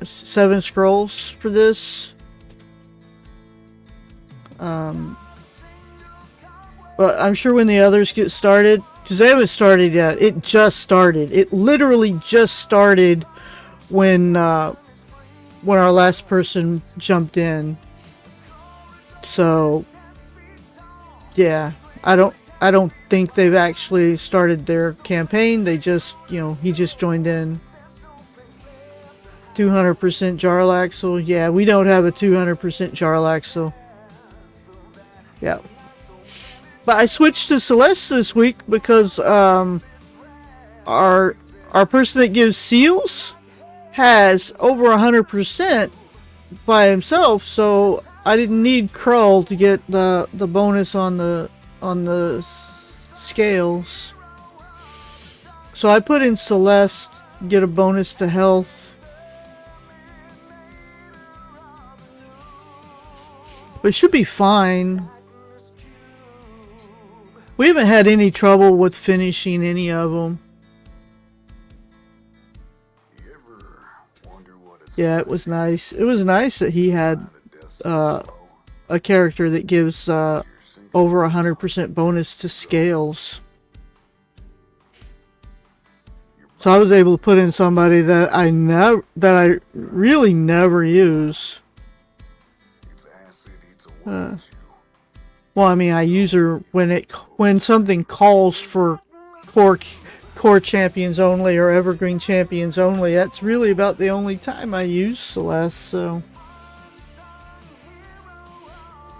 7 scrolls for this. But I'm sure when the others get started, because they haven't started yet. It just started. It literally just started when our last person jumped in. So yeah, I don't think they've actually started their campaign. They just, he just joined in. 200% Jarlaxle. Yeah, we don't have a 200% Jarlaxle. Yeah. But I switched to Celeste this week because our person that gives seals has over 100% by himself, so I didn't need Krull to get the bonus on the scales. So I put in Celeste, get a bonus to health. But it should be fine. We haven't had any trouble with finishing any of them. Yeah, it was nice. It was nice that he had a character that gives over 100% bonus to scales. So I was able to put in somebody that I really never use. Well, I mean, I use her when something calls for core champions only or evergreen champions only. That's really about the only time I use Celeste. So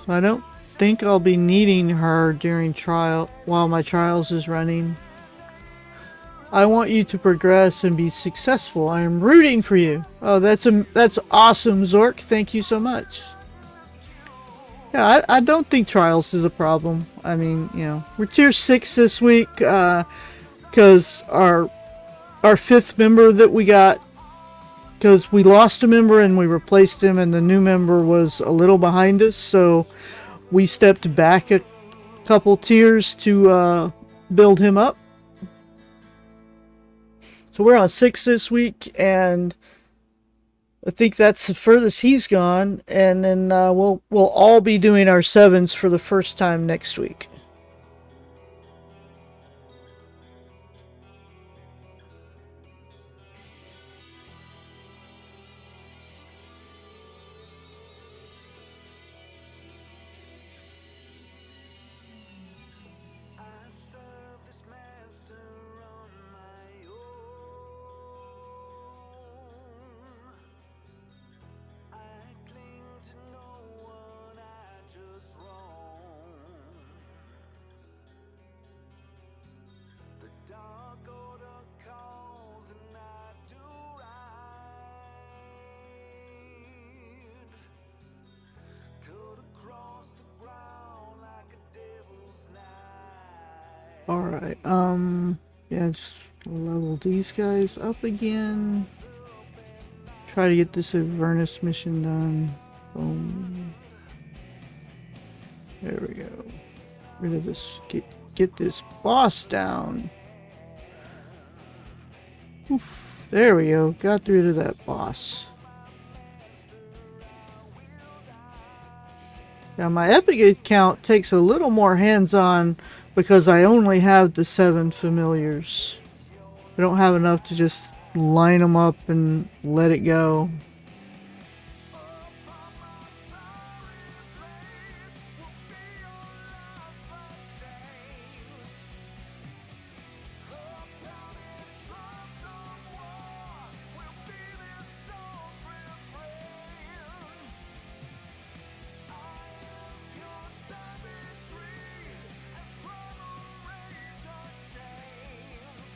I don't think I'll be needing her during trial while my trials is running. I want you to progress and be successful. I am rooting for you. Oh, that's awesome, Zork. Thank you so much. Yeah, I don't think trials is a problem. I mean, we're tier 6 this week because our 5th member that we got, because we lost a member and we replaced him, and the new member was a little behind us, so we stepped back a couple tiers to build him up. So we're on 6 this week, and I think that's the furthest he's gone, and then we'll all be doing our 7s for the first time next week. Alright, yeah, just level these guys up again. Try to get this Avernus mission done. Boom. There we go. Rid of this, get this boss down. Oof, there we go, got rid of that boss. Now my epic account takes a little more hands-on because I only have the 7 familiars. I don't have enough to just line them up and let it go.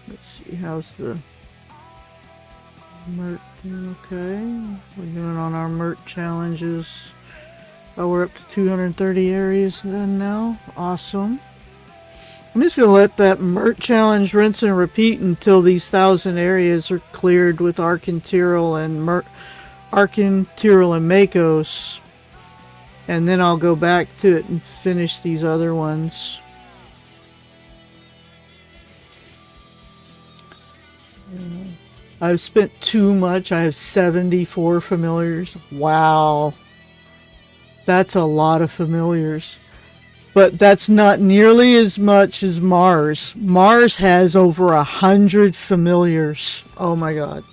Let's see, how's the Mert doing? Okay, we're doing on our Mert challenges. Oh, we're up to 230 areas then now. Awesome. I'm just going to let that Mert challenge rinse and repeat until these 1,000 areas are cleared with Arcantyrol and Arcantyrol and Makos. And then I'll go back to it and finish these other ones. I've spent too much. I have 74 familiars. Wow. That's a lot of familiars. But that's not nearly as much as Mars. Mars has over 100 familiars. Oh my god.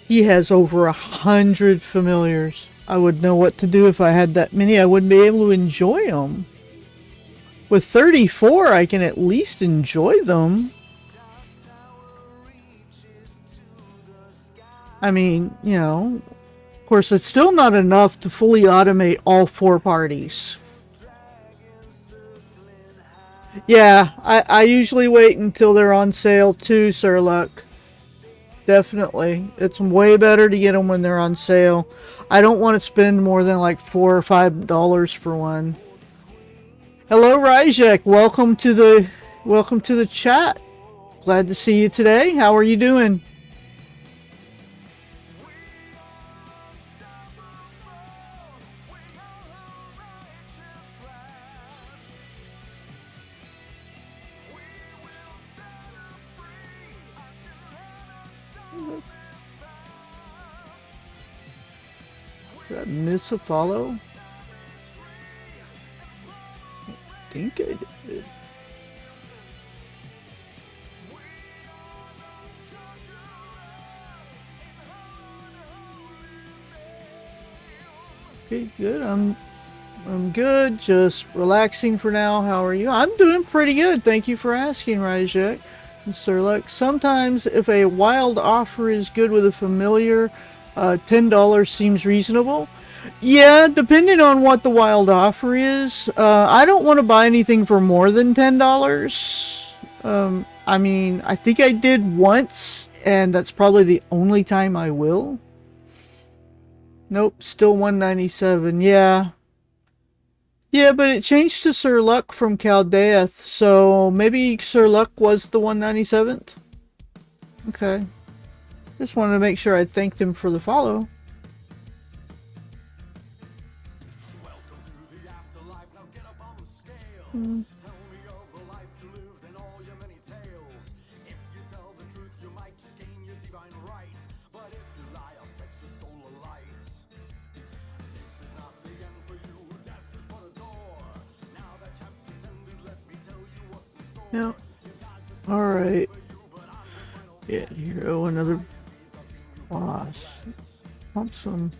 He has over 100 familiars. I would know what to do if I had that many. I wouldn't be able to enjoy them. With 34, I can at least enjoy them. I mean, you know, of course, it's still not enough to fully automate all 4 parties. Yeah, I usually wait until they're on sale too, Sir Luck. Definitely. It's way better to get them when they're on sale. I don't want to spend more than like $4 or $5 for one. Hello, Ryjek. Welcome to the chat. Glad to see you today. How are you doing? Did I miss a follow? I think I did. Okay, good. I'm good. Just relaxing for now. How are you? I'm doing pretty good. Thank you for asking, Ryjek. Sir Luck. Sometimes if a wild offer is good with a familiar, $10 seems reasonable. Yeah, depending on what the wild offer is. I don't want to buy anything for more than $10. I mean, I think I did once, and that's probably the only time I will. Nope, still $197. Yeah. Yeah, but it changed to Sir Luck from Caldeath, so maybe Sir Luck was the 197th? Okay. Just wanted to make sure I thanked him for the follow. Yeah. Alright. Yeah, hero, another boss. Pump some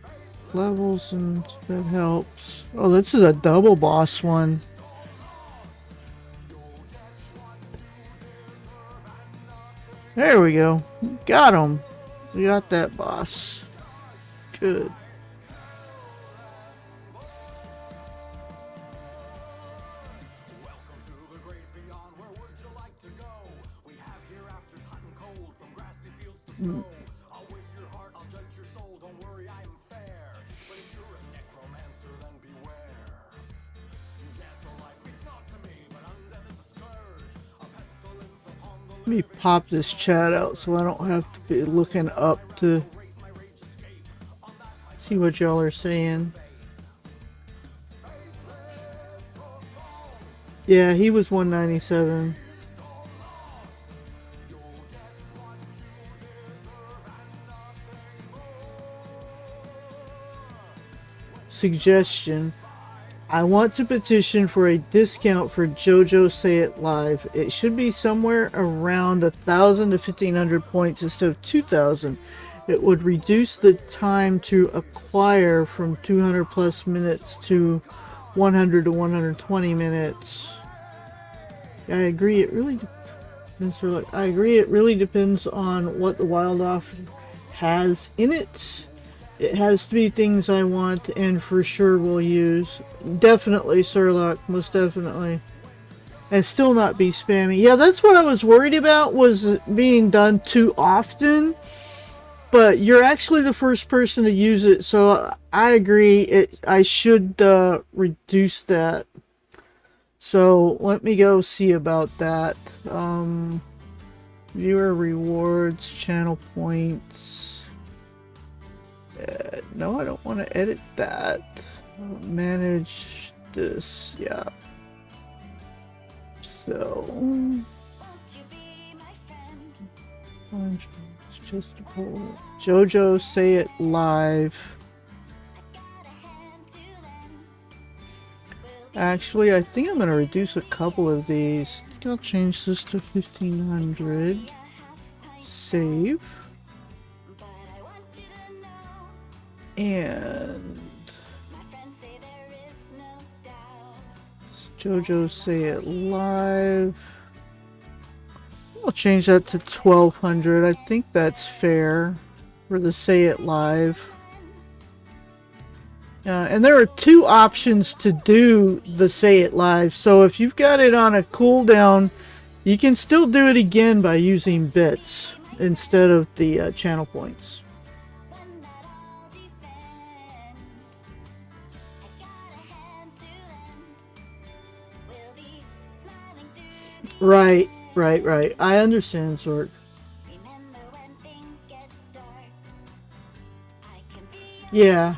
levels and that helps. Oh, this is a double boss one. There we go. Got him. We got that boss. Good. Let me pop this chat out so I don't have to be looking up to see what y'all are saying. Yeah, he was 197. Suggestion. I want to petition for a discount for JoJo Say It Live. It should be somewhere around 1,000 to 1,500 points instead of 2,000. It would reduce the time to acquire from 200 plus minutes to 100 to 120 minutes. I agree. It really depends. I agree. It really depends on what the wild offer has in it. It has to be things I want and for sure will use. Definitely, Sir Luck, most definitely. And still not be spammy. Yeah, that's what I was worried about, was being done too often. but you're actually the first person to use it, so I agree. I should reduce that. So let me go see about that. Viewer rewards, channel points. No, I don't want to edit that. Manage this, yeah. So, just a poll. JoJo, say it live. Actually, I think I'm going to reduce a couple of these. I think I'll change this to 1500. Save. And JoJo, say it live. I'll change that to 1200. I think that's fair for the say it live. And there are two options to do the say it live. So if you've got it on a cooldown, you can still do it again by using bits instead of the channel points. Right. I understand, Zork. Yeah,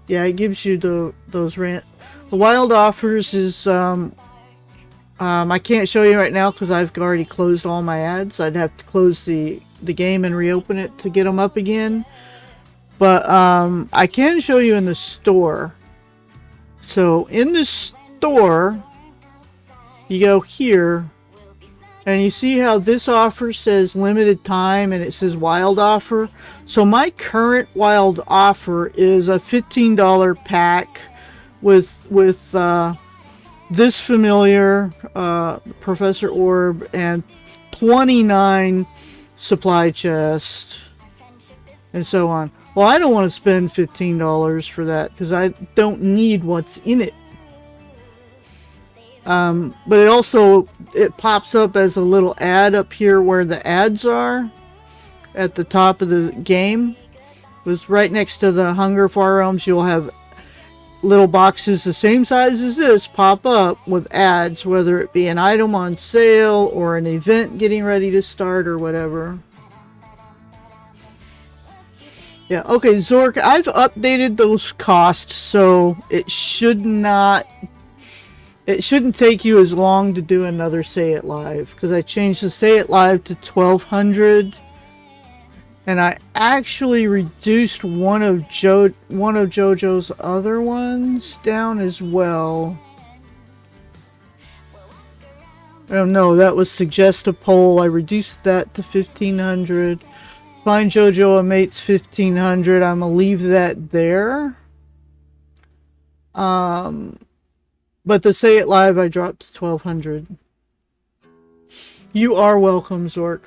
it gives you those rant. The wild offers is I can't show you right now because I've already closed all my ads. I'd have to close the game and reopen it to get them up again. But I can show you in the store. So in the store, you go here. And you see how this offer says limited time and it says wild offer. So my current wild offer is a $15 pack with this familiar Professor Orb and 29 supply chests and so on. Well, I don't want to spend $15 for that because I don't need what's in it. But it pops up as a little ad up here where the ads are at the top of the game. It was right next to the Hunger Far Realms. You'll have little boxes the same size as this pop up with ads, whether it be an item on sale or an event getting ready to start or whatever. Yeah, okay, Zork, I've updated those costs, so it shouldn't take you as long to do another Say It Live, because I changed the Say It Live to 1200, and I actually reduced one of JoJo's other ones down as well. Oh no, that was suggest a poll. I reduced that to 1500. Find JoJo a mate's 1500. I'm gonna leave that there. But to Say It Live, I dropped to 1200. You are welcome, Zork.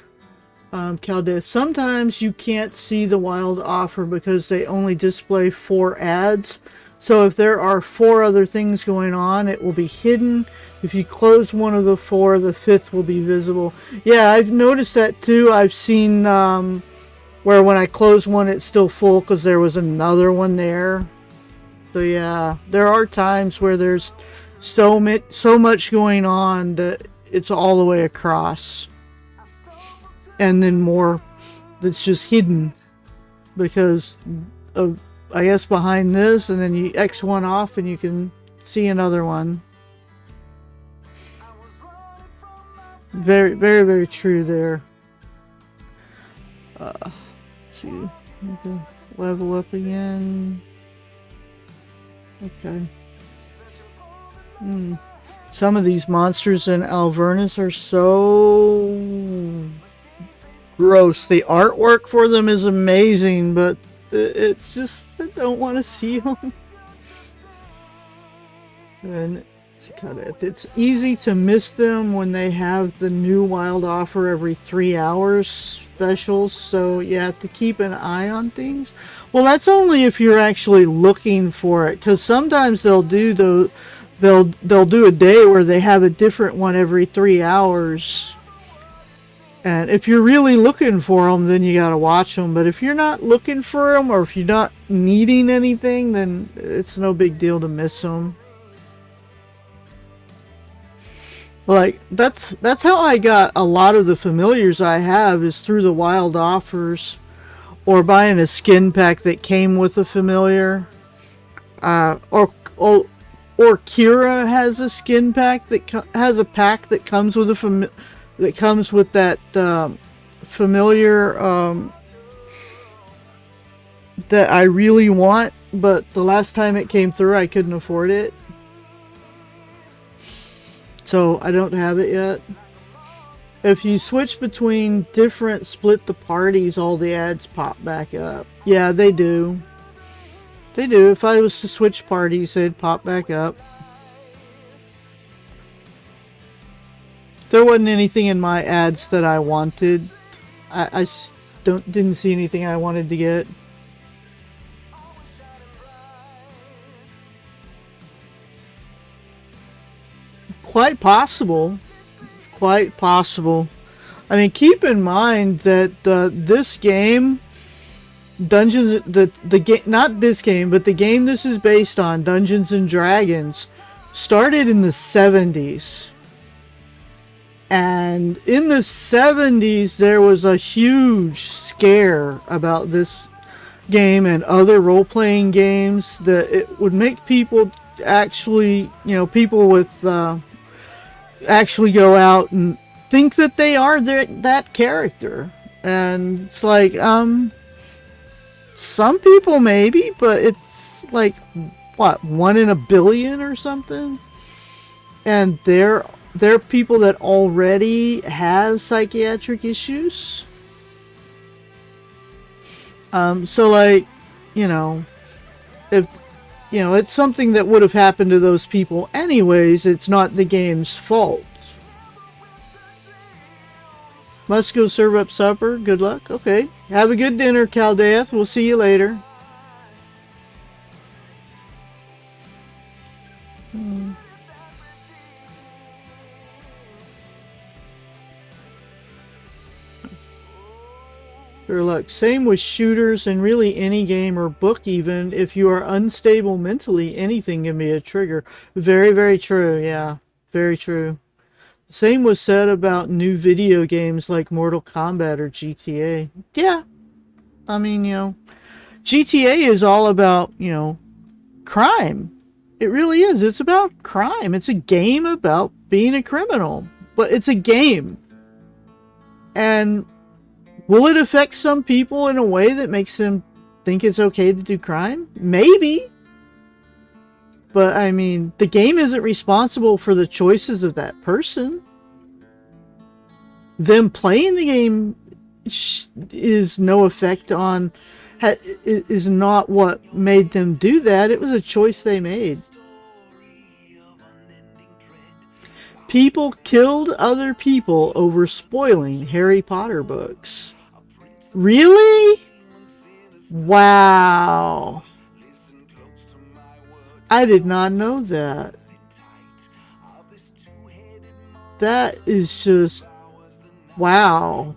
Caldea. Sometimes you can't see the wild offer because they only display 4 ads. So if there are 4 other things going on, it will be hidden. If you close one of the 4, the 5th will be visible. Yeah, I've noticed that too. I've seen where when I close one, it's still full because there was another one there. So yeah, there are times where there's so much going on that it's all the way across. And then more that's just hidden because of, I guess, behind this, and then you X one off and you can see another one. Very, very, very true there. Let's see. Okay. Level up again. Okay. Some of these monsters in Alvernus are so gross. The artwork for them is amazing, but it's just, I don't want to see them. And it's easy to miss them when they have the new wild offer every 3 hours specials, so you have to keep an eye on things. Well, that's only if you're actually looking for it, because sometimes they'll do a day where they have a different one every 3 hours. And if you're really looking for them, then you gotta watch them. But if you're not looking for them, or if you're not needing anything, then it's no big deal to miss them. Like, that's how I got a lot of the familiars I have, is through the wild offers, or buying a skin pack that came with a familiar. Or Kira has a skin pack that has a pack that comes with that familiar that I really want, but the last time it came through I couldn't afford it, so I don't have it yet. If you switch between different split the parties, all the ads pop back up. Yeah, they do. They do. If I was to switch parties, they'd pop back up. There wasn't anything in my ads that I wanted. I didn't see anything I wanted to get. Quite possible. Quite possible. I mean, keep in mind that this game, the game, not this game, but the game this is based on, Dungeons and Dragons, started in the 70s. And in the 70s, there was a huge scare about this game and other role-playing games, that it would make people actually, people with actually go out and think that they are that character. And it's like, some people maybe, but it's like, what, 1 in a billion or something? And they're people that already have psychiatric issues. So like, if, it's something that would have happened to those people anyways. It's not the game's fault. Must go serve up supper. Good luck. Okay. Have a good dinner, Caldeath. We'll see you later. Good luck. Same with shooters and really any game or book even. If you are unstable mentally, anything can be a trigger. Very, very true. Yeah. Very true. Same was said about new video games like Mortal Kombat or GTA. Yeah. I mean, GTA is all about, crime. It really is. It's about crime. It's a game about being a criminal. But it's a game. And will it affect some people in a way that makes them think it's okay to do crime? Maybe. But, I mean, the game isn't responsible for the choices of that person. Them playing the game is no effect on, is not what made them do that. It was a choice they made. People killed other people over spoiling Harry Potter books. Really? Wow. I did not know that. That is just, wow.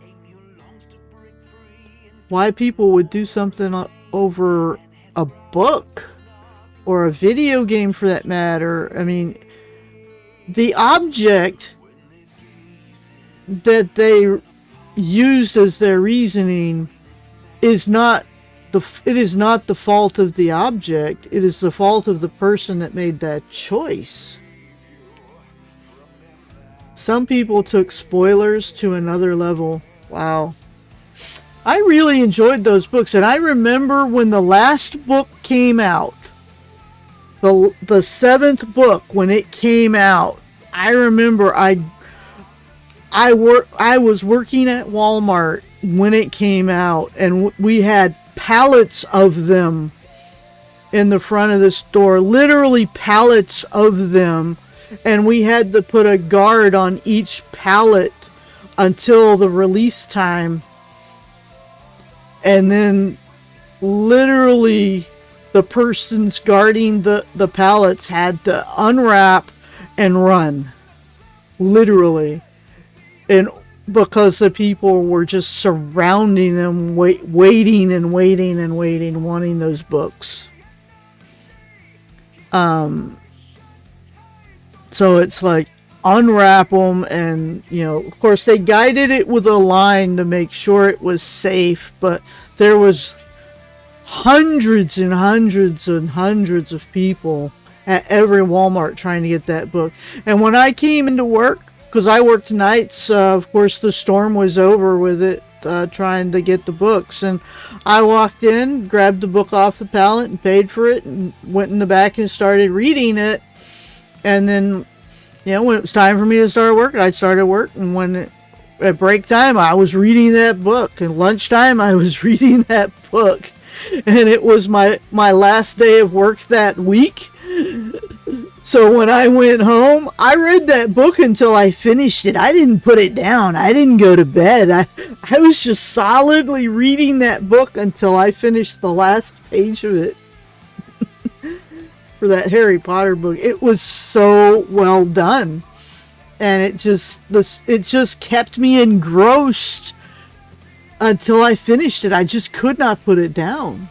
Why people would do something over a book or a video game for that matter. I mean, the object that they used as their reasoning is not the fault of the object. It is the fault of the person that made that choice. Some people took spoilers to another level. Wow. I really enjoyed those books, and I remember when the last book came out, the 7th book, when it came out, I remember I was working at Walmart when it came out, and we had pallets of them in the front of the store, literally pallets of them, and we had to put a guard on each pallet until the release time, and then literally the persons guarding the pallets had to unwrap and run, literally. And because the people were just surrounding them, waiting and waiting and waiting, wanting those books. So it's like, unwrap them, and of course they guided it with a line to make sure it was safe, but there was hundreds and hundreds and hundreds of people at every Walmart trying to get that book. And when I came into work, because I worked nights, of course the storm was over with it, trying to get the books, and I walked in, grabbed the book off the pallet and paid for it, and went in the back and started reading it. And then when it was time for me to start work, I started work, and at break time I was reading that book, and lunchtime I was reading that book, and it was my last day of work that week. So when I went home, I read that book until I finished it. I didn't put it down. I didn't go to bed. I was just solidly reading that book until I finished the last page of it. For that Harry Potter book. It was so well done. And it just kept me engrossed until I finished it. I just could not put it down.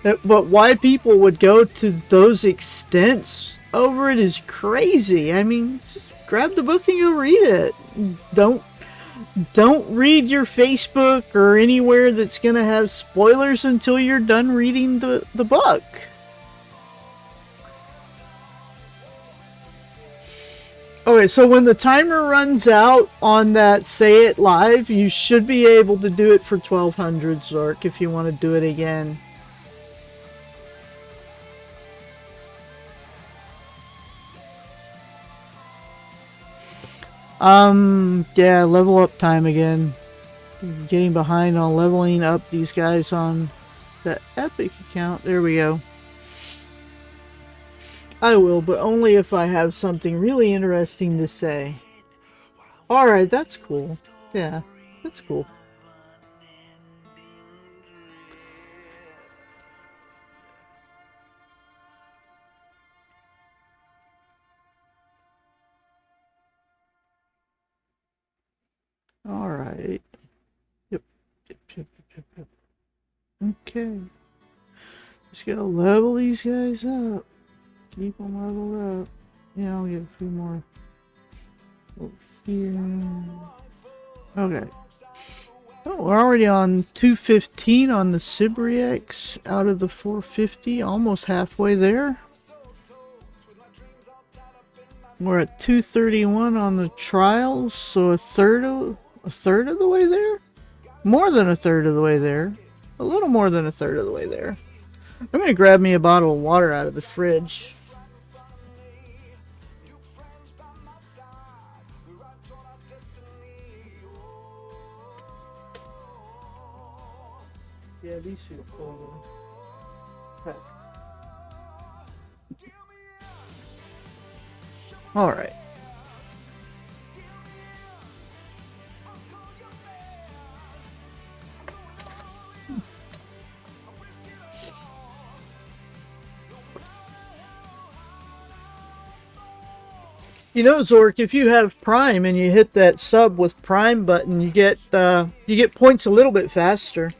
But why people would go to those extents over it is crazy. I mean, just grab the book and go read it. Don't read your Facebook or anywhere that's going to have spoilers until you're done reading the book. Okay, so when the timer runs out on that Say It Live, you should be able to do it for 1200, Zork, if you want to do it again. Yeah, level up time again. Getting behind on leveling up these guys on the Epic account. There we go. I will, but only if I have something really interesting to say. Alright, that's cool. Yeah, that's cool. Alright. Yep. Okay. Just gotta level these guys up. Keep them leveled up. Yeah, I'll get a few more over here. Okay. Oh, we're already on 215 on the Cibriex out of the 450. Almost halfway there. We're at 231 on the trials, so a third of the way there? More than a third of the way there. A little more than a third of the way there. I'm going to grab me a bottle of water out of the fridge. Yeah, these should pull. Okay. Alright. Zork, if you have Prime and you hit that sub with Prime button, you get points a little bit faster.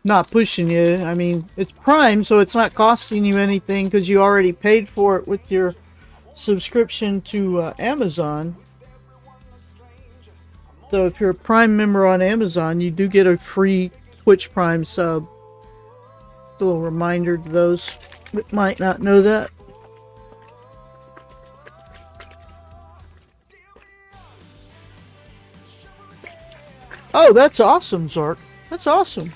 Not pushing you. I mean, it's Prime, so it's not costing you anything because you already paid for it with your subscription to Amazon. So if you're a Prime member on Amazon, you do get a free Twitch Prime sub. A little reminder to those that might not know that. Oh, that's awesome, Zork. That's awesome.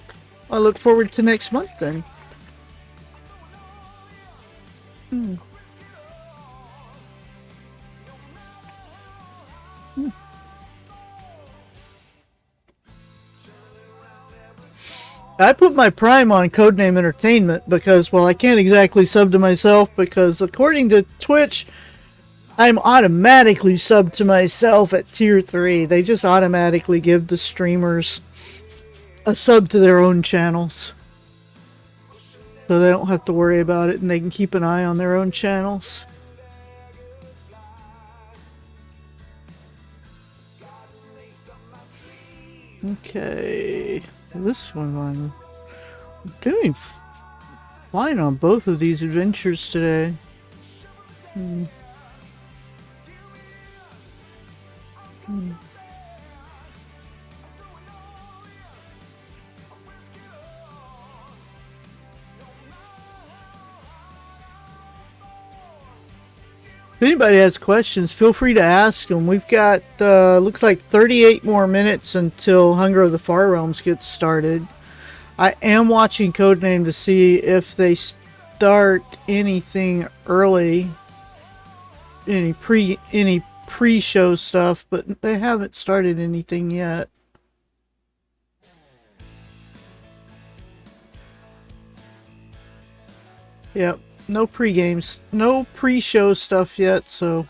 I look forward to next month then. I put my Prime on Codename Entertainment because, well, I can't exactly sub to myself because according to Twitch, I'm automatically subbed to myself at tier 3. They just automatically give the streamers a sub to their own channels. So they don't have to worry about it and they can keep an eye on their own channels. Okay, this one I'm doing fine on both of these adventures today. If anybody has questions, feel free to ask them. We've got, looks like 38 more minutes until Hunger of the Far Realms gets started. I am watching Codename to see if they start anything early, any pre-show stuff, but they haven't started anything yet. Yep. No pre-games, no pre-show stuff yet, so.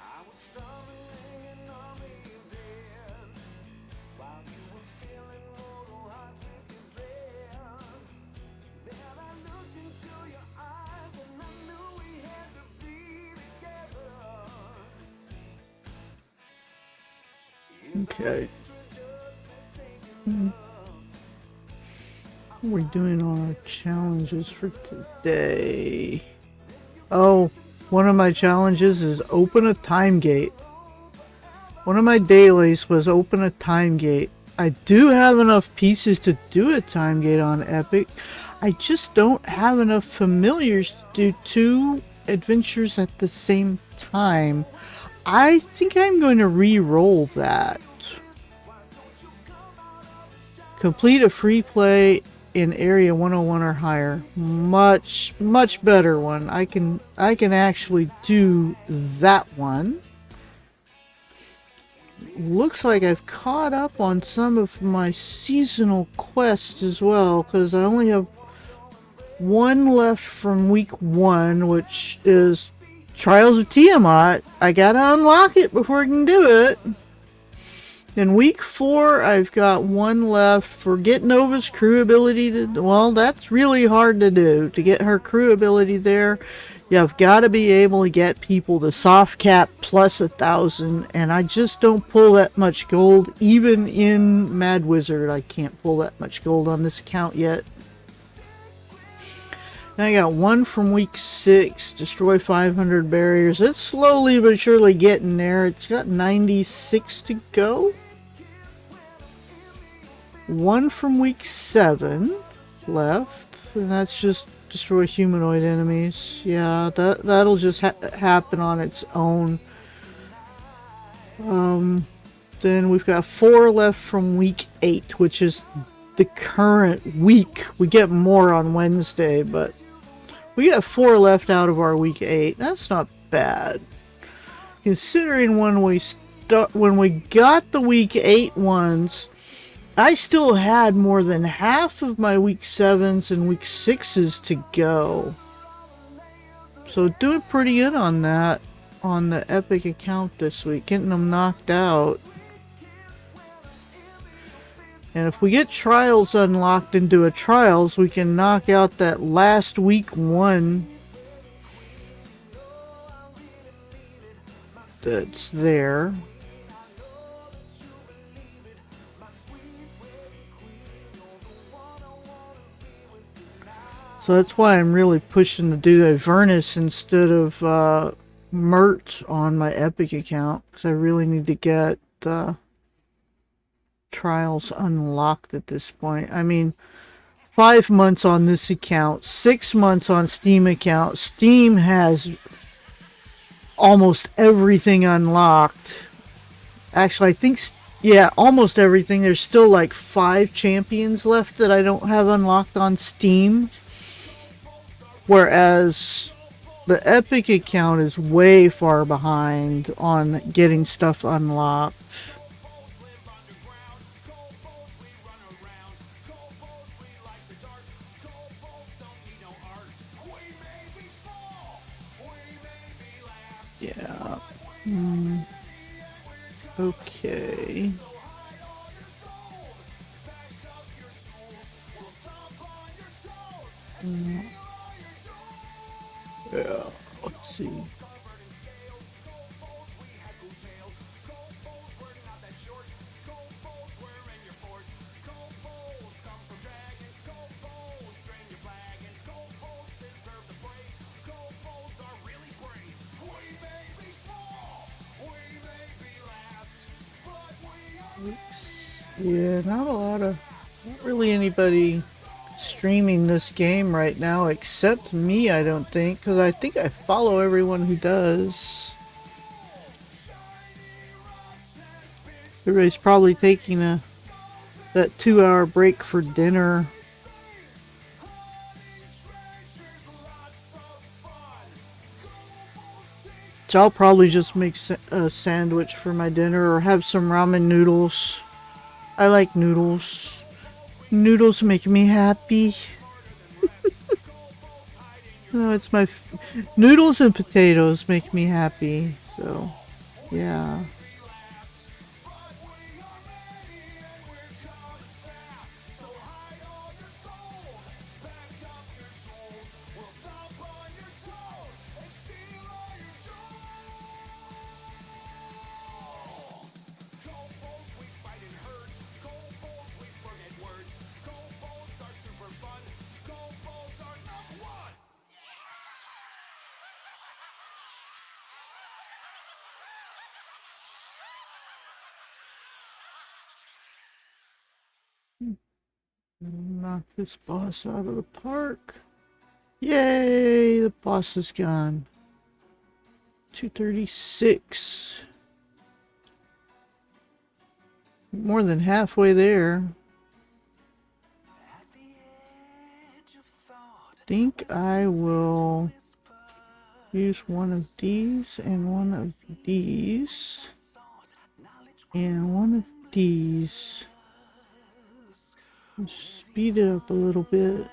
Okay. What are we doing on our challenges for today? Oh, one of my challenges is open a time gate. One of my dailies was open a time gate. I do have enough pieces to do a time gate on Epic. I just don't have enough familiars to do 2 adventures at the same time. I think I'm going to re-roll that. Complete a free play in area 101 or higher. Much better one. I can actually do that one. Looks like I've caught up on some of my seasonal quests as well, because I only have one left from week 1, which is Trials of Tiamat. I gotta unlock it before I can do it. In week 4, I've got one left for get Nova's crew ability to, well, that's really hard to do. To get her crew ability there, you've got to be able to get people to soft cap plus 1,000, and I just don't pull that much gold. Even in Mad Wizard, I can't pull that much gold on this account yet. And I got one from week 6, destroy 500 barriers. It's slowly but surely getting there. It's got 96 to go. One from week 7 left, and that's just destroy humanoid enemies. Yeah, that'll just happen on its own. Then we've got 4 left from week 8, which is the current week. We get more on Wednesday, but we got 4 left out of our week 8. That's not bad, considering when we got the week 8 ones, I still had more than half of my week 7s and week 6s to go. So doing pretty good on that, on the Epic account this week, getting them knocked out. And if we get Trials unlocked into a Trials, we can knock out that last week 1 that's there. So that's why I'm really pushing to do Avernus instead of Mert on my Epic account, because I really need to get Trials unlocked at this point. I mean, 5 months on this account, 6 months on Steam account. Steam has almost everything unlocked. Actually, I think, yeah, almost everything. There's still like 5 champions left that I don't have unlocked on Steam. Whereas the Epic account is way far behind on getting stuff unlocked. Yeah. Okay. Yeah, let's see. Yeah, not really anybody streaming this game right now except me, I don't think, because I think I follow everyone who does. Everybody's probably taking that 2 hour break for dinner. So I'll probably just make a sandwich for my dinner or have some ramen noodles. I like noodles. Noodles make me happy. No, it's my noodles and potatoes make me happy. So, yeah. Knock this boss out of the park. Yay, the boss is gone. 236. More than halfway there. Think I will use one of these and one of these and one of these. Speed it up a little bit.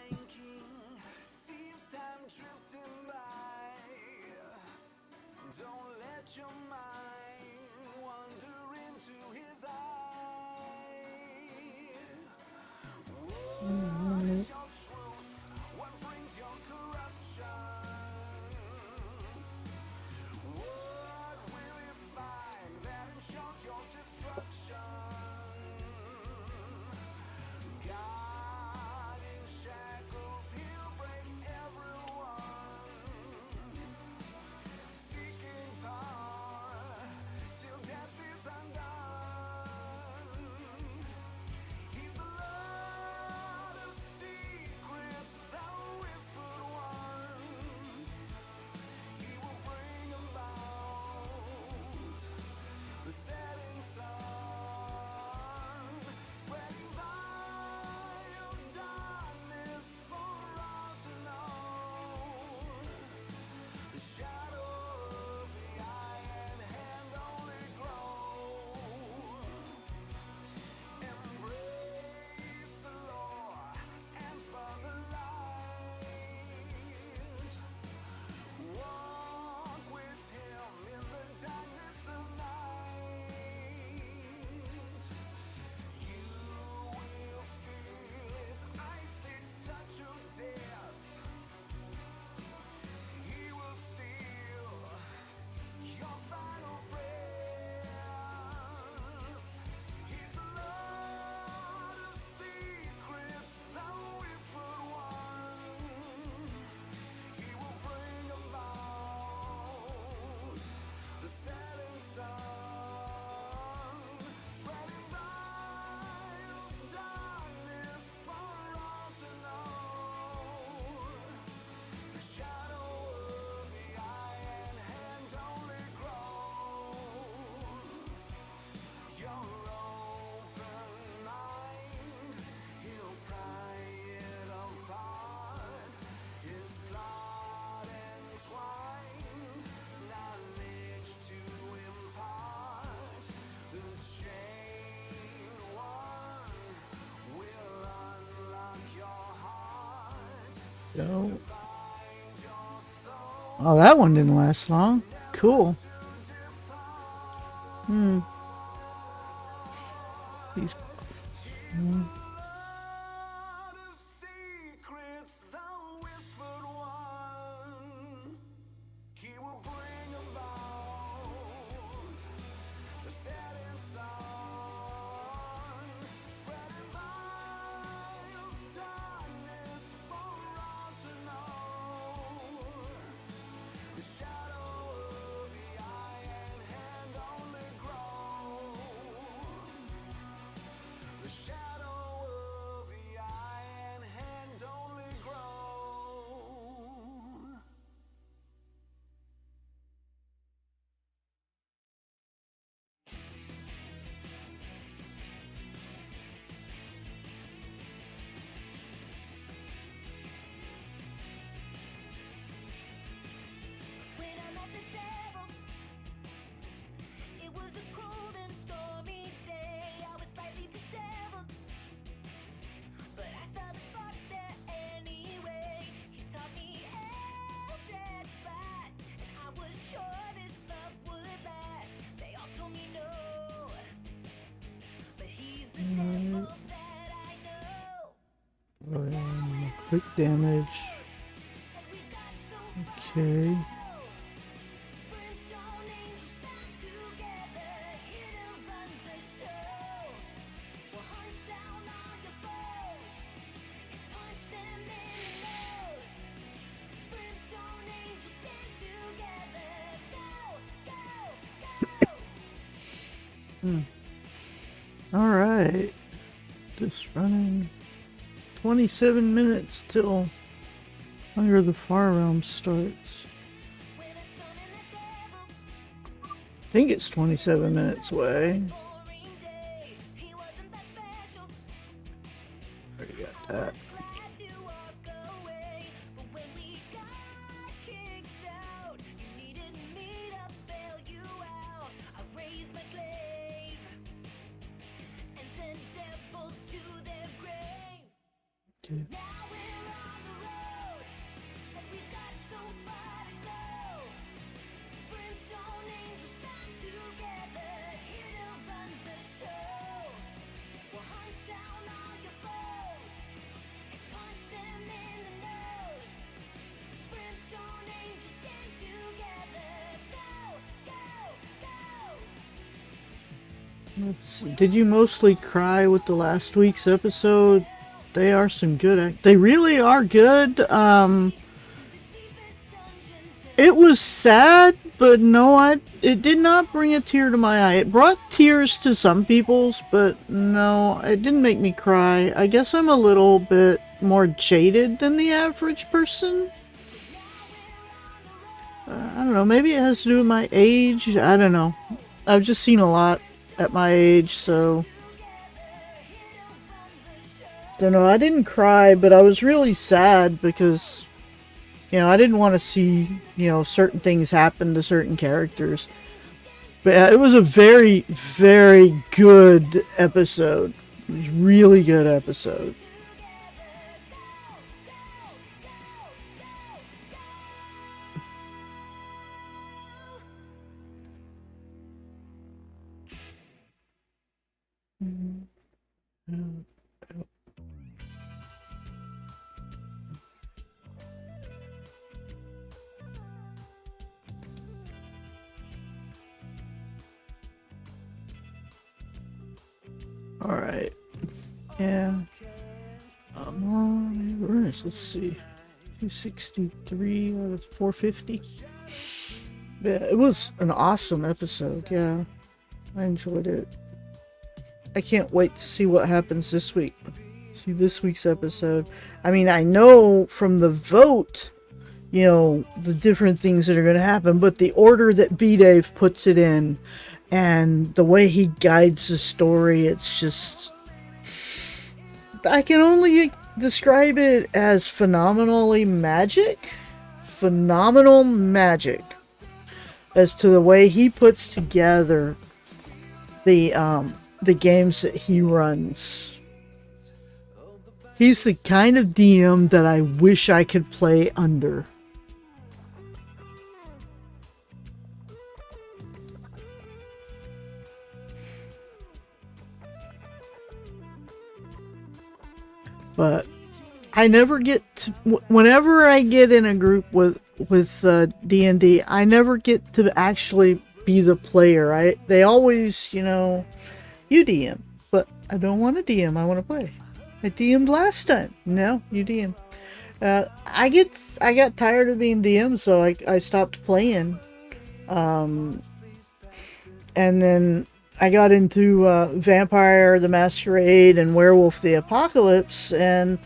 Go. Oh, that one didn't last long. Cool. These. Quick damage. Okay. Alright. Just running 27 minutes till Hunger of the Far Realm starts. I think it's 27 minutes away. Already got that. Okay. Let's see. Did you mostly cry with the last week's episode? They are some good they really are good. It was sad, but no, it did not bring a tear to my eye. It brought tears to some people's, but no, it didn't make me cry. I guess I'm a little bit more jaded than the average person. I don't know, maybe it has to do with my age. I don't know. I've just seen a lot at my age, so don't know. I didn't cry, but I was really sad because, I didn't want to see, certain things happen to certain characters. But yeah, it was a very, very good episode. It was a really good episode. Alright. Yeah. I'm on Ernest. Let's see. 263 out of 450. Yeah, it was an awesome episode. Yeah. I enjoyed it. I can't wait to see what happens this week. See this week's episode. I mean, I know from the vote, the different things that are going to happen, but the order that B-Dave puts it in and the way he guides the story, it's just, I can only describe it as phenomenal magic as to the way he puts together the games that he runs. He's the kind of DM that I wish I could play under. But I never get to, whenever I get in a group with D&D, I never get to actually be the player. They always, you DM, but I don't want to DM. I want to play. I DM'd last time. No, you DM. I got tired of being DM, so I stopped playing. And then I got into Vampire the Masquerade and Werewolf the Apocalypse, and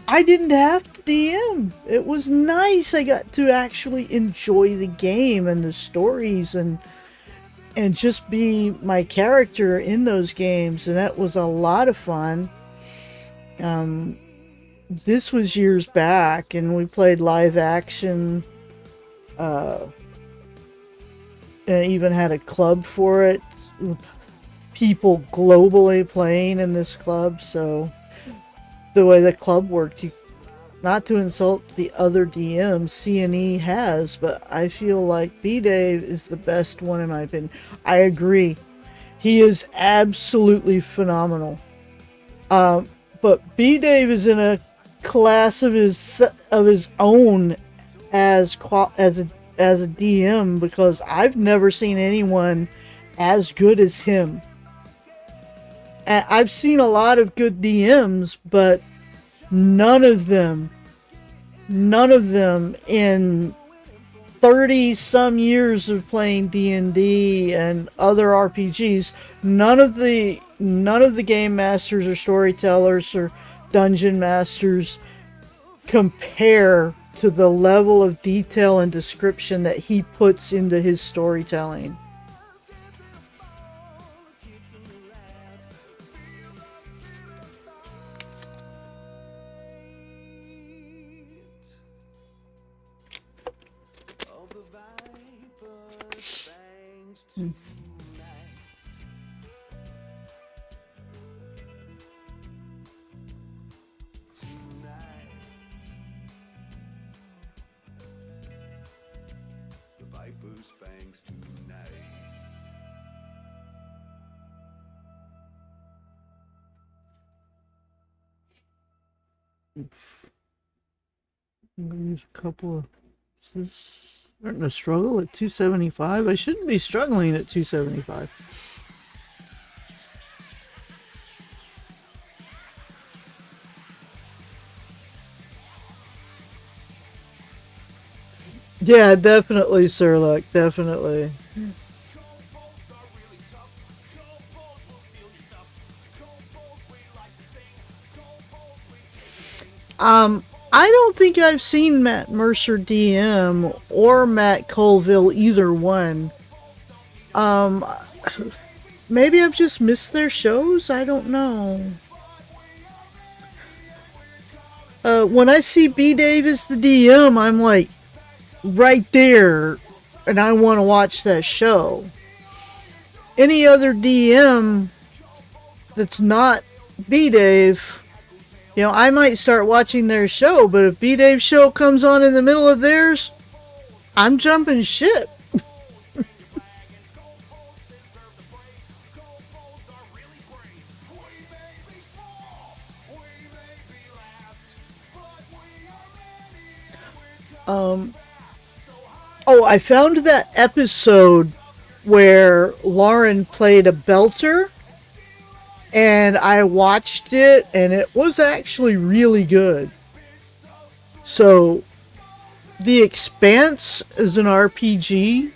I didn't have to DM. It was nice. I got to actually enjoy the game and the stories and just be my character in those games, and that was a lot of fun. This was years back, and we played live action. And even had a club for it. People globally playing in this club, so the way the club worked, not to insult the other DMs C&E has, but I feel like B-Dave is the best one in my opinion. I agree. He is absolutely phenomenal. But B-Dave is in a class of his own as a DM, because I've never seen anyone as good as him. And I've seen a lot of good DMs, but none of them in 30 some years of playing D&D and other RPGs, none of the game masters or storytellers or dungeon masters compare to the level of detail and description that he puts into his storytelling. Of the viper's fangs tonight. The viper's fangs tonight. I'm gonna use a couple of. This is starting to struggle at 275. I shouldn't be struggling at 275. Yeah, definitely, Sirlock. Definitely. I don't think I've seen Matt Mercer DM or Matt Colville, either one. Maybe I've just missed their shows. I don't know. When I see B Dave as the DM, I'm like right there, and I want to watch that show. Any other DM that's not B Dave, you know, I might start watching their show, but if B Dave's show comes on in the middle of theirs, I'm jumping ship. Oh, I found that episode where Lauren played a belter, and I watched it, and it was actually really good. So, The Expanse is an RPG.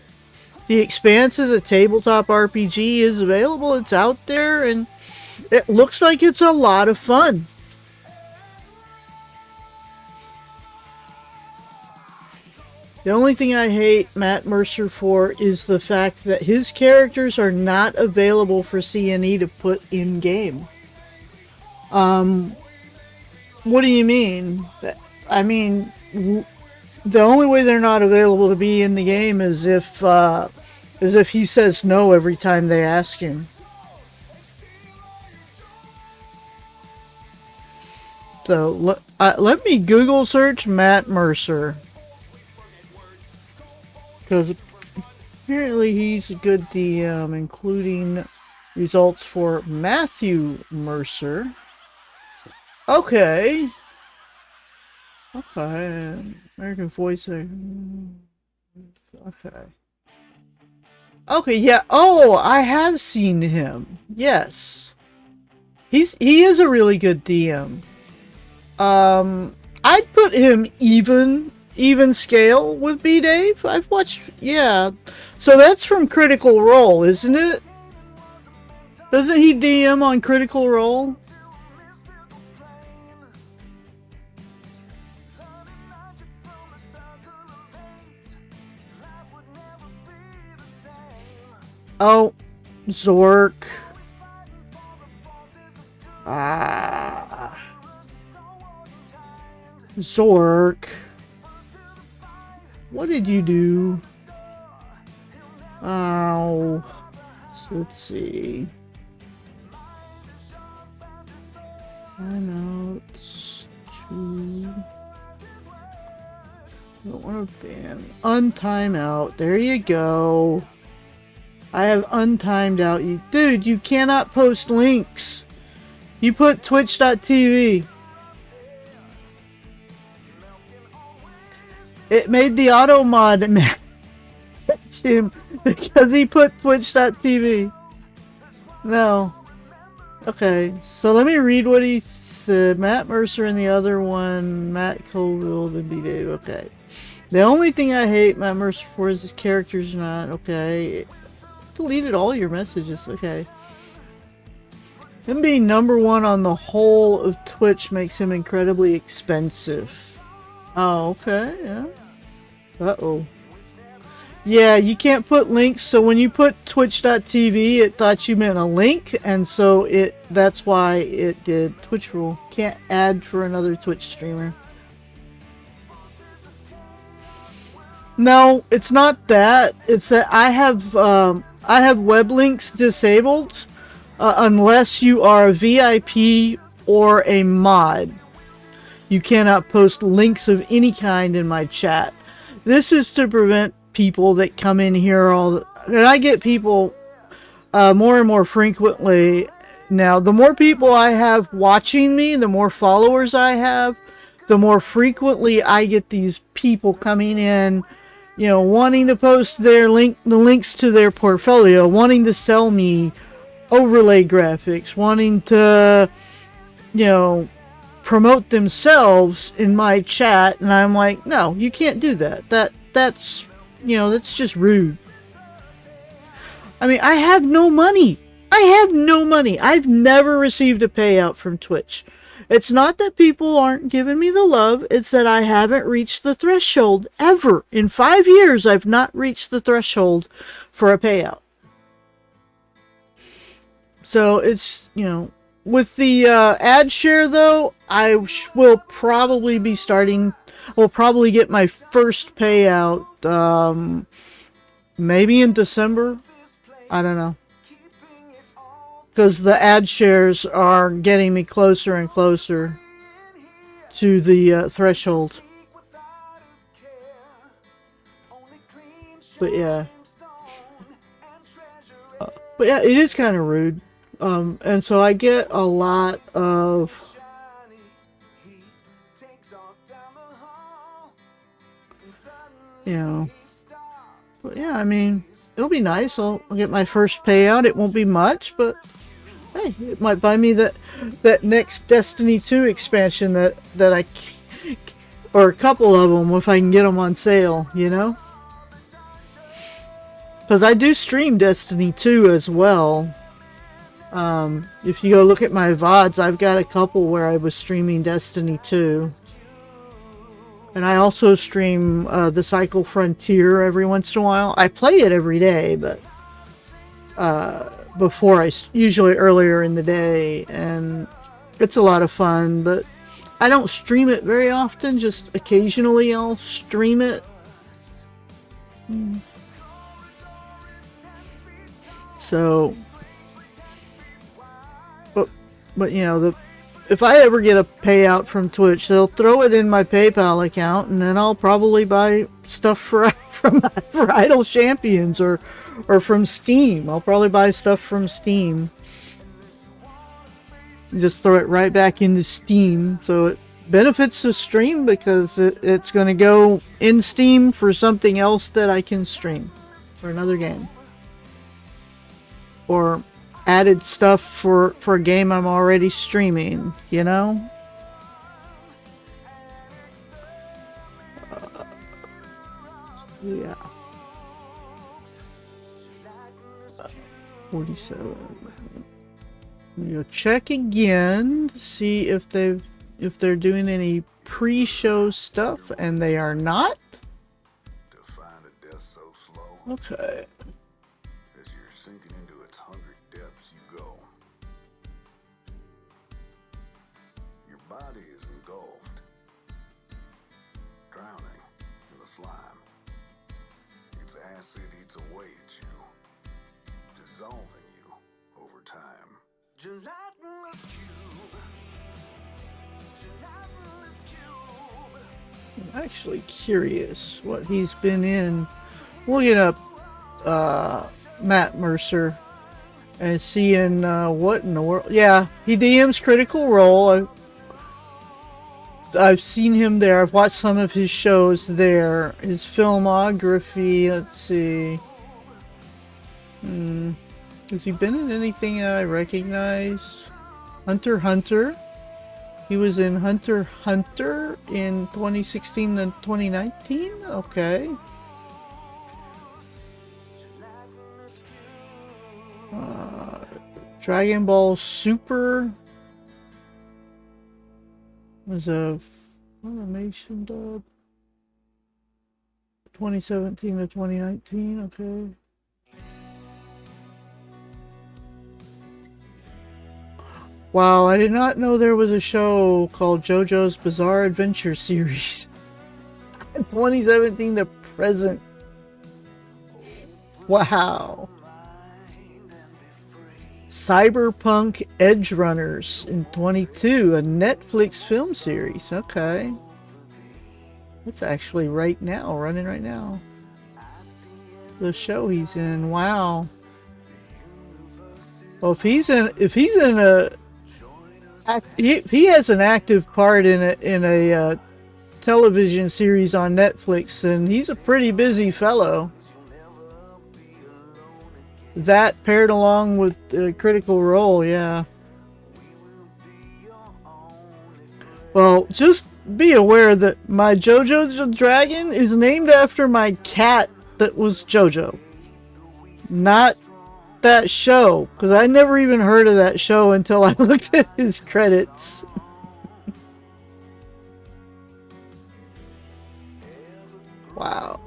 The Expanse is a tabletop RPG, is available, it's out there, and it looks like it's a lot of fun. The only thing I hate Matt Mercer for is the fact that his characters are not available for CNE to put in game. What do you mean? I mean, the only way they're not available to be in the game is if he says no every time they ask him. So let me Google search Matt Mercer, because apparently he's a good DM, including results for Matthew Mercer. Okay. American voice. Okay. Okay, yeah. Oh, I have seen him. Yes. He is a really good DM. I'd put him even scale with B Dave. I've watched, yeah. So that's from Critical Role, isn't it? Doesn't he DM on Critical Role? Oh, Zork. Zork. What did you do? Oh. So let's see. Timeouts. 2. Don't want to ban. Untimeout. There you go. I have untimed out you. Dude, you cannot post links. You put twitch.tv. It made the auto mod match him because he put Twitch.tv. No. Okay, so let me read what he said. Matt Mercer and the other one, Matt Colville, the B-Dave. Okay. The only thing I hate Matt Mercer for is his character's not. Okay. Deleted all your messages. Okay. Him being number one on the whole of Twitch makes him incredibly expensive. Oh, okay, yeah. Uh-oh. Yeah, you can't put links, so when you put twitch.tv, it thought you meant a link, and so that's why it did Twitch rule. Can't add for another Twitch streamer. No, it's not that. It's that I have web links disabled unless you are a VIP or a mod. You cannot post links of any kind in my chat. This is to prevent people that come in here and I get people more and more frequently now. The more people I have watching me, the more followers I have, the more frequently I get these people coming in, wanting to post the links to their portfolio, wanting to sell me overlay graphics, wanting to, promote themselves in my chat, and I'm like, no, you can't do that. That's just rude. I mean, I have no money. I've never received a payout from Twitch. It's not that people aren't giving me the love. It's that I haven't reached the threshold ever. In 5 years, I've not reached the threshold for a payout. So it's, with the ad share, though, I will probably be we'll probably get my first payout maybe in December. I don't know. Because the ad shares are getting me closer and closer to the threshold. But yeah. It is kind of rude. And so I get a lot of but yeah, I mean, it'll be nice. I'll get my first payout. It won't be much, but hey, it might buy me that next Destiny 2 expansion that I, or a couple of them if I can get them on sale, because I do stream Destiny 2 as well. If you go look at my VODs, I've got a couple where I was streaming Destiny 2. And I also stream the Cycle Frontier every once in a while. I play it every day, but usually earlier in the day, and it's a lot of fun, but I don't stream it very often, just occasionally I'll stream it. So, but if I ever get a payout from Twitch, they'll throw it in my PayPal account, and then I'll probably buy stuff for Idle Champions or from Steam. I'll probably buy stuff from Steam. Just throw it right back into Steam, so it benefits the stream because it's going to go in Steam for something else that I can stream for another game, or added stuff for a game I'm already streaming, yeah. 47. You'll check again to see if they're doing any pre-show stuff, and they are not. To find a death so slow. Okay. As you're sinking into its 100 depths, you go. Your body is engulfed, drowning in the slime. Its acid eats away at you, dissolving you over time. Gelatinous cube. Gelatinous cube. I'm actually curious what he's been in. Looking up Matt Mercer and seeing what in the world. Yeah, he DMs Critical Role. I've seen him there. I've watched some of his shows there. His filmography, let's see. Has he been in anything that I recognize? Hunter x Hunter. He was in Hunter x Hunter in 2016 and 2019? Okay. Dragon Ball Super was a Funimation dub. 2017 to 2019, okay. Wow, I did not know there was a show called JoJo's Bizarre Adventure Series. 2017 to present. Wow. Cyberpunk Edge Runners in 22, a Netflix film series. Okay. That's actually right now, running right now. The show he's in. Wow. Well, if he has an active part in a television series on Netflix, then he's a pretty busy fellow. That paired along with the Critical Role, yeah. Well, just be aware that my Jojo the Dragon is named after my cat that was Jojo. Not that show, because I never even heard of that show until I looked at his credits. Wow.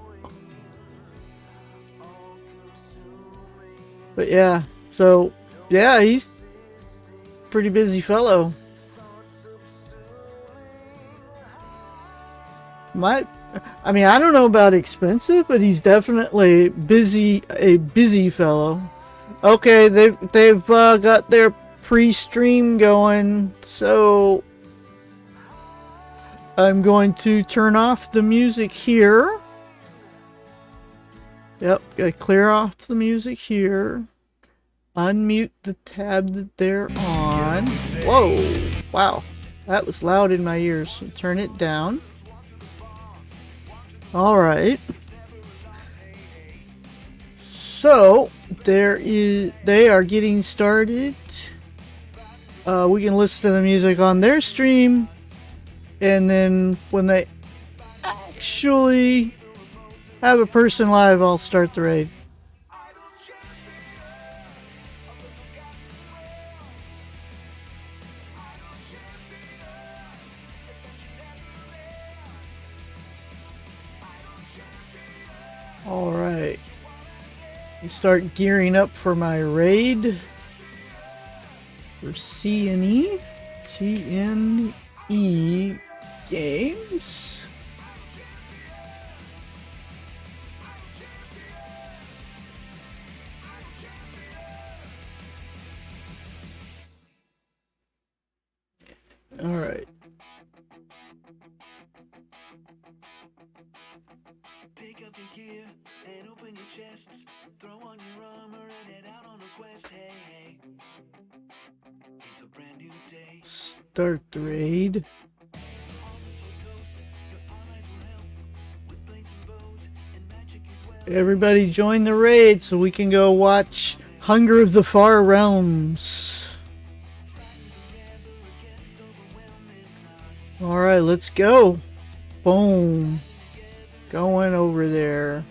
But yeah, so yeah, he's a pretty busy fellow. I mean, I don't know about expensive, but he's definitely a busy fellow. Okay, they've got their pre-stream going, so I'm going to turn off the music here. Yep, gotta clear off the music here. Unmute the tab that they're on. Whoa, wow, that was loud in my ears. So turn it down. All right. So they are getting started. We can listen to the music on their stream, and then when they actually have a person live, I'll start the raid. All right. You start gearing up for my raid for CNE games. All right. Pick up your gear and open your chests. Throw on your armor and head out on a quest. Hey, hey. It's a brand new day. Start the raid. Everybody join the raid so we can go watch Hunger of the Far Realms. Alright, let's go. Boom. Going over there.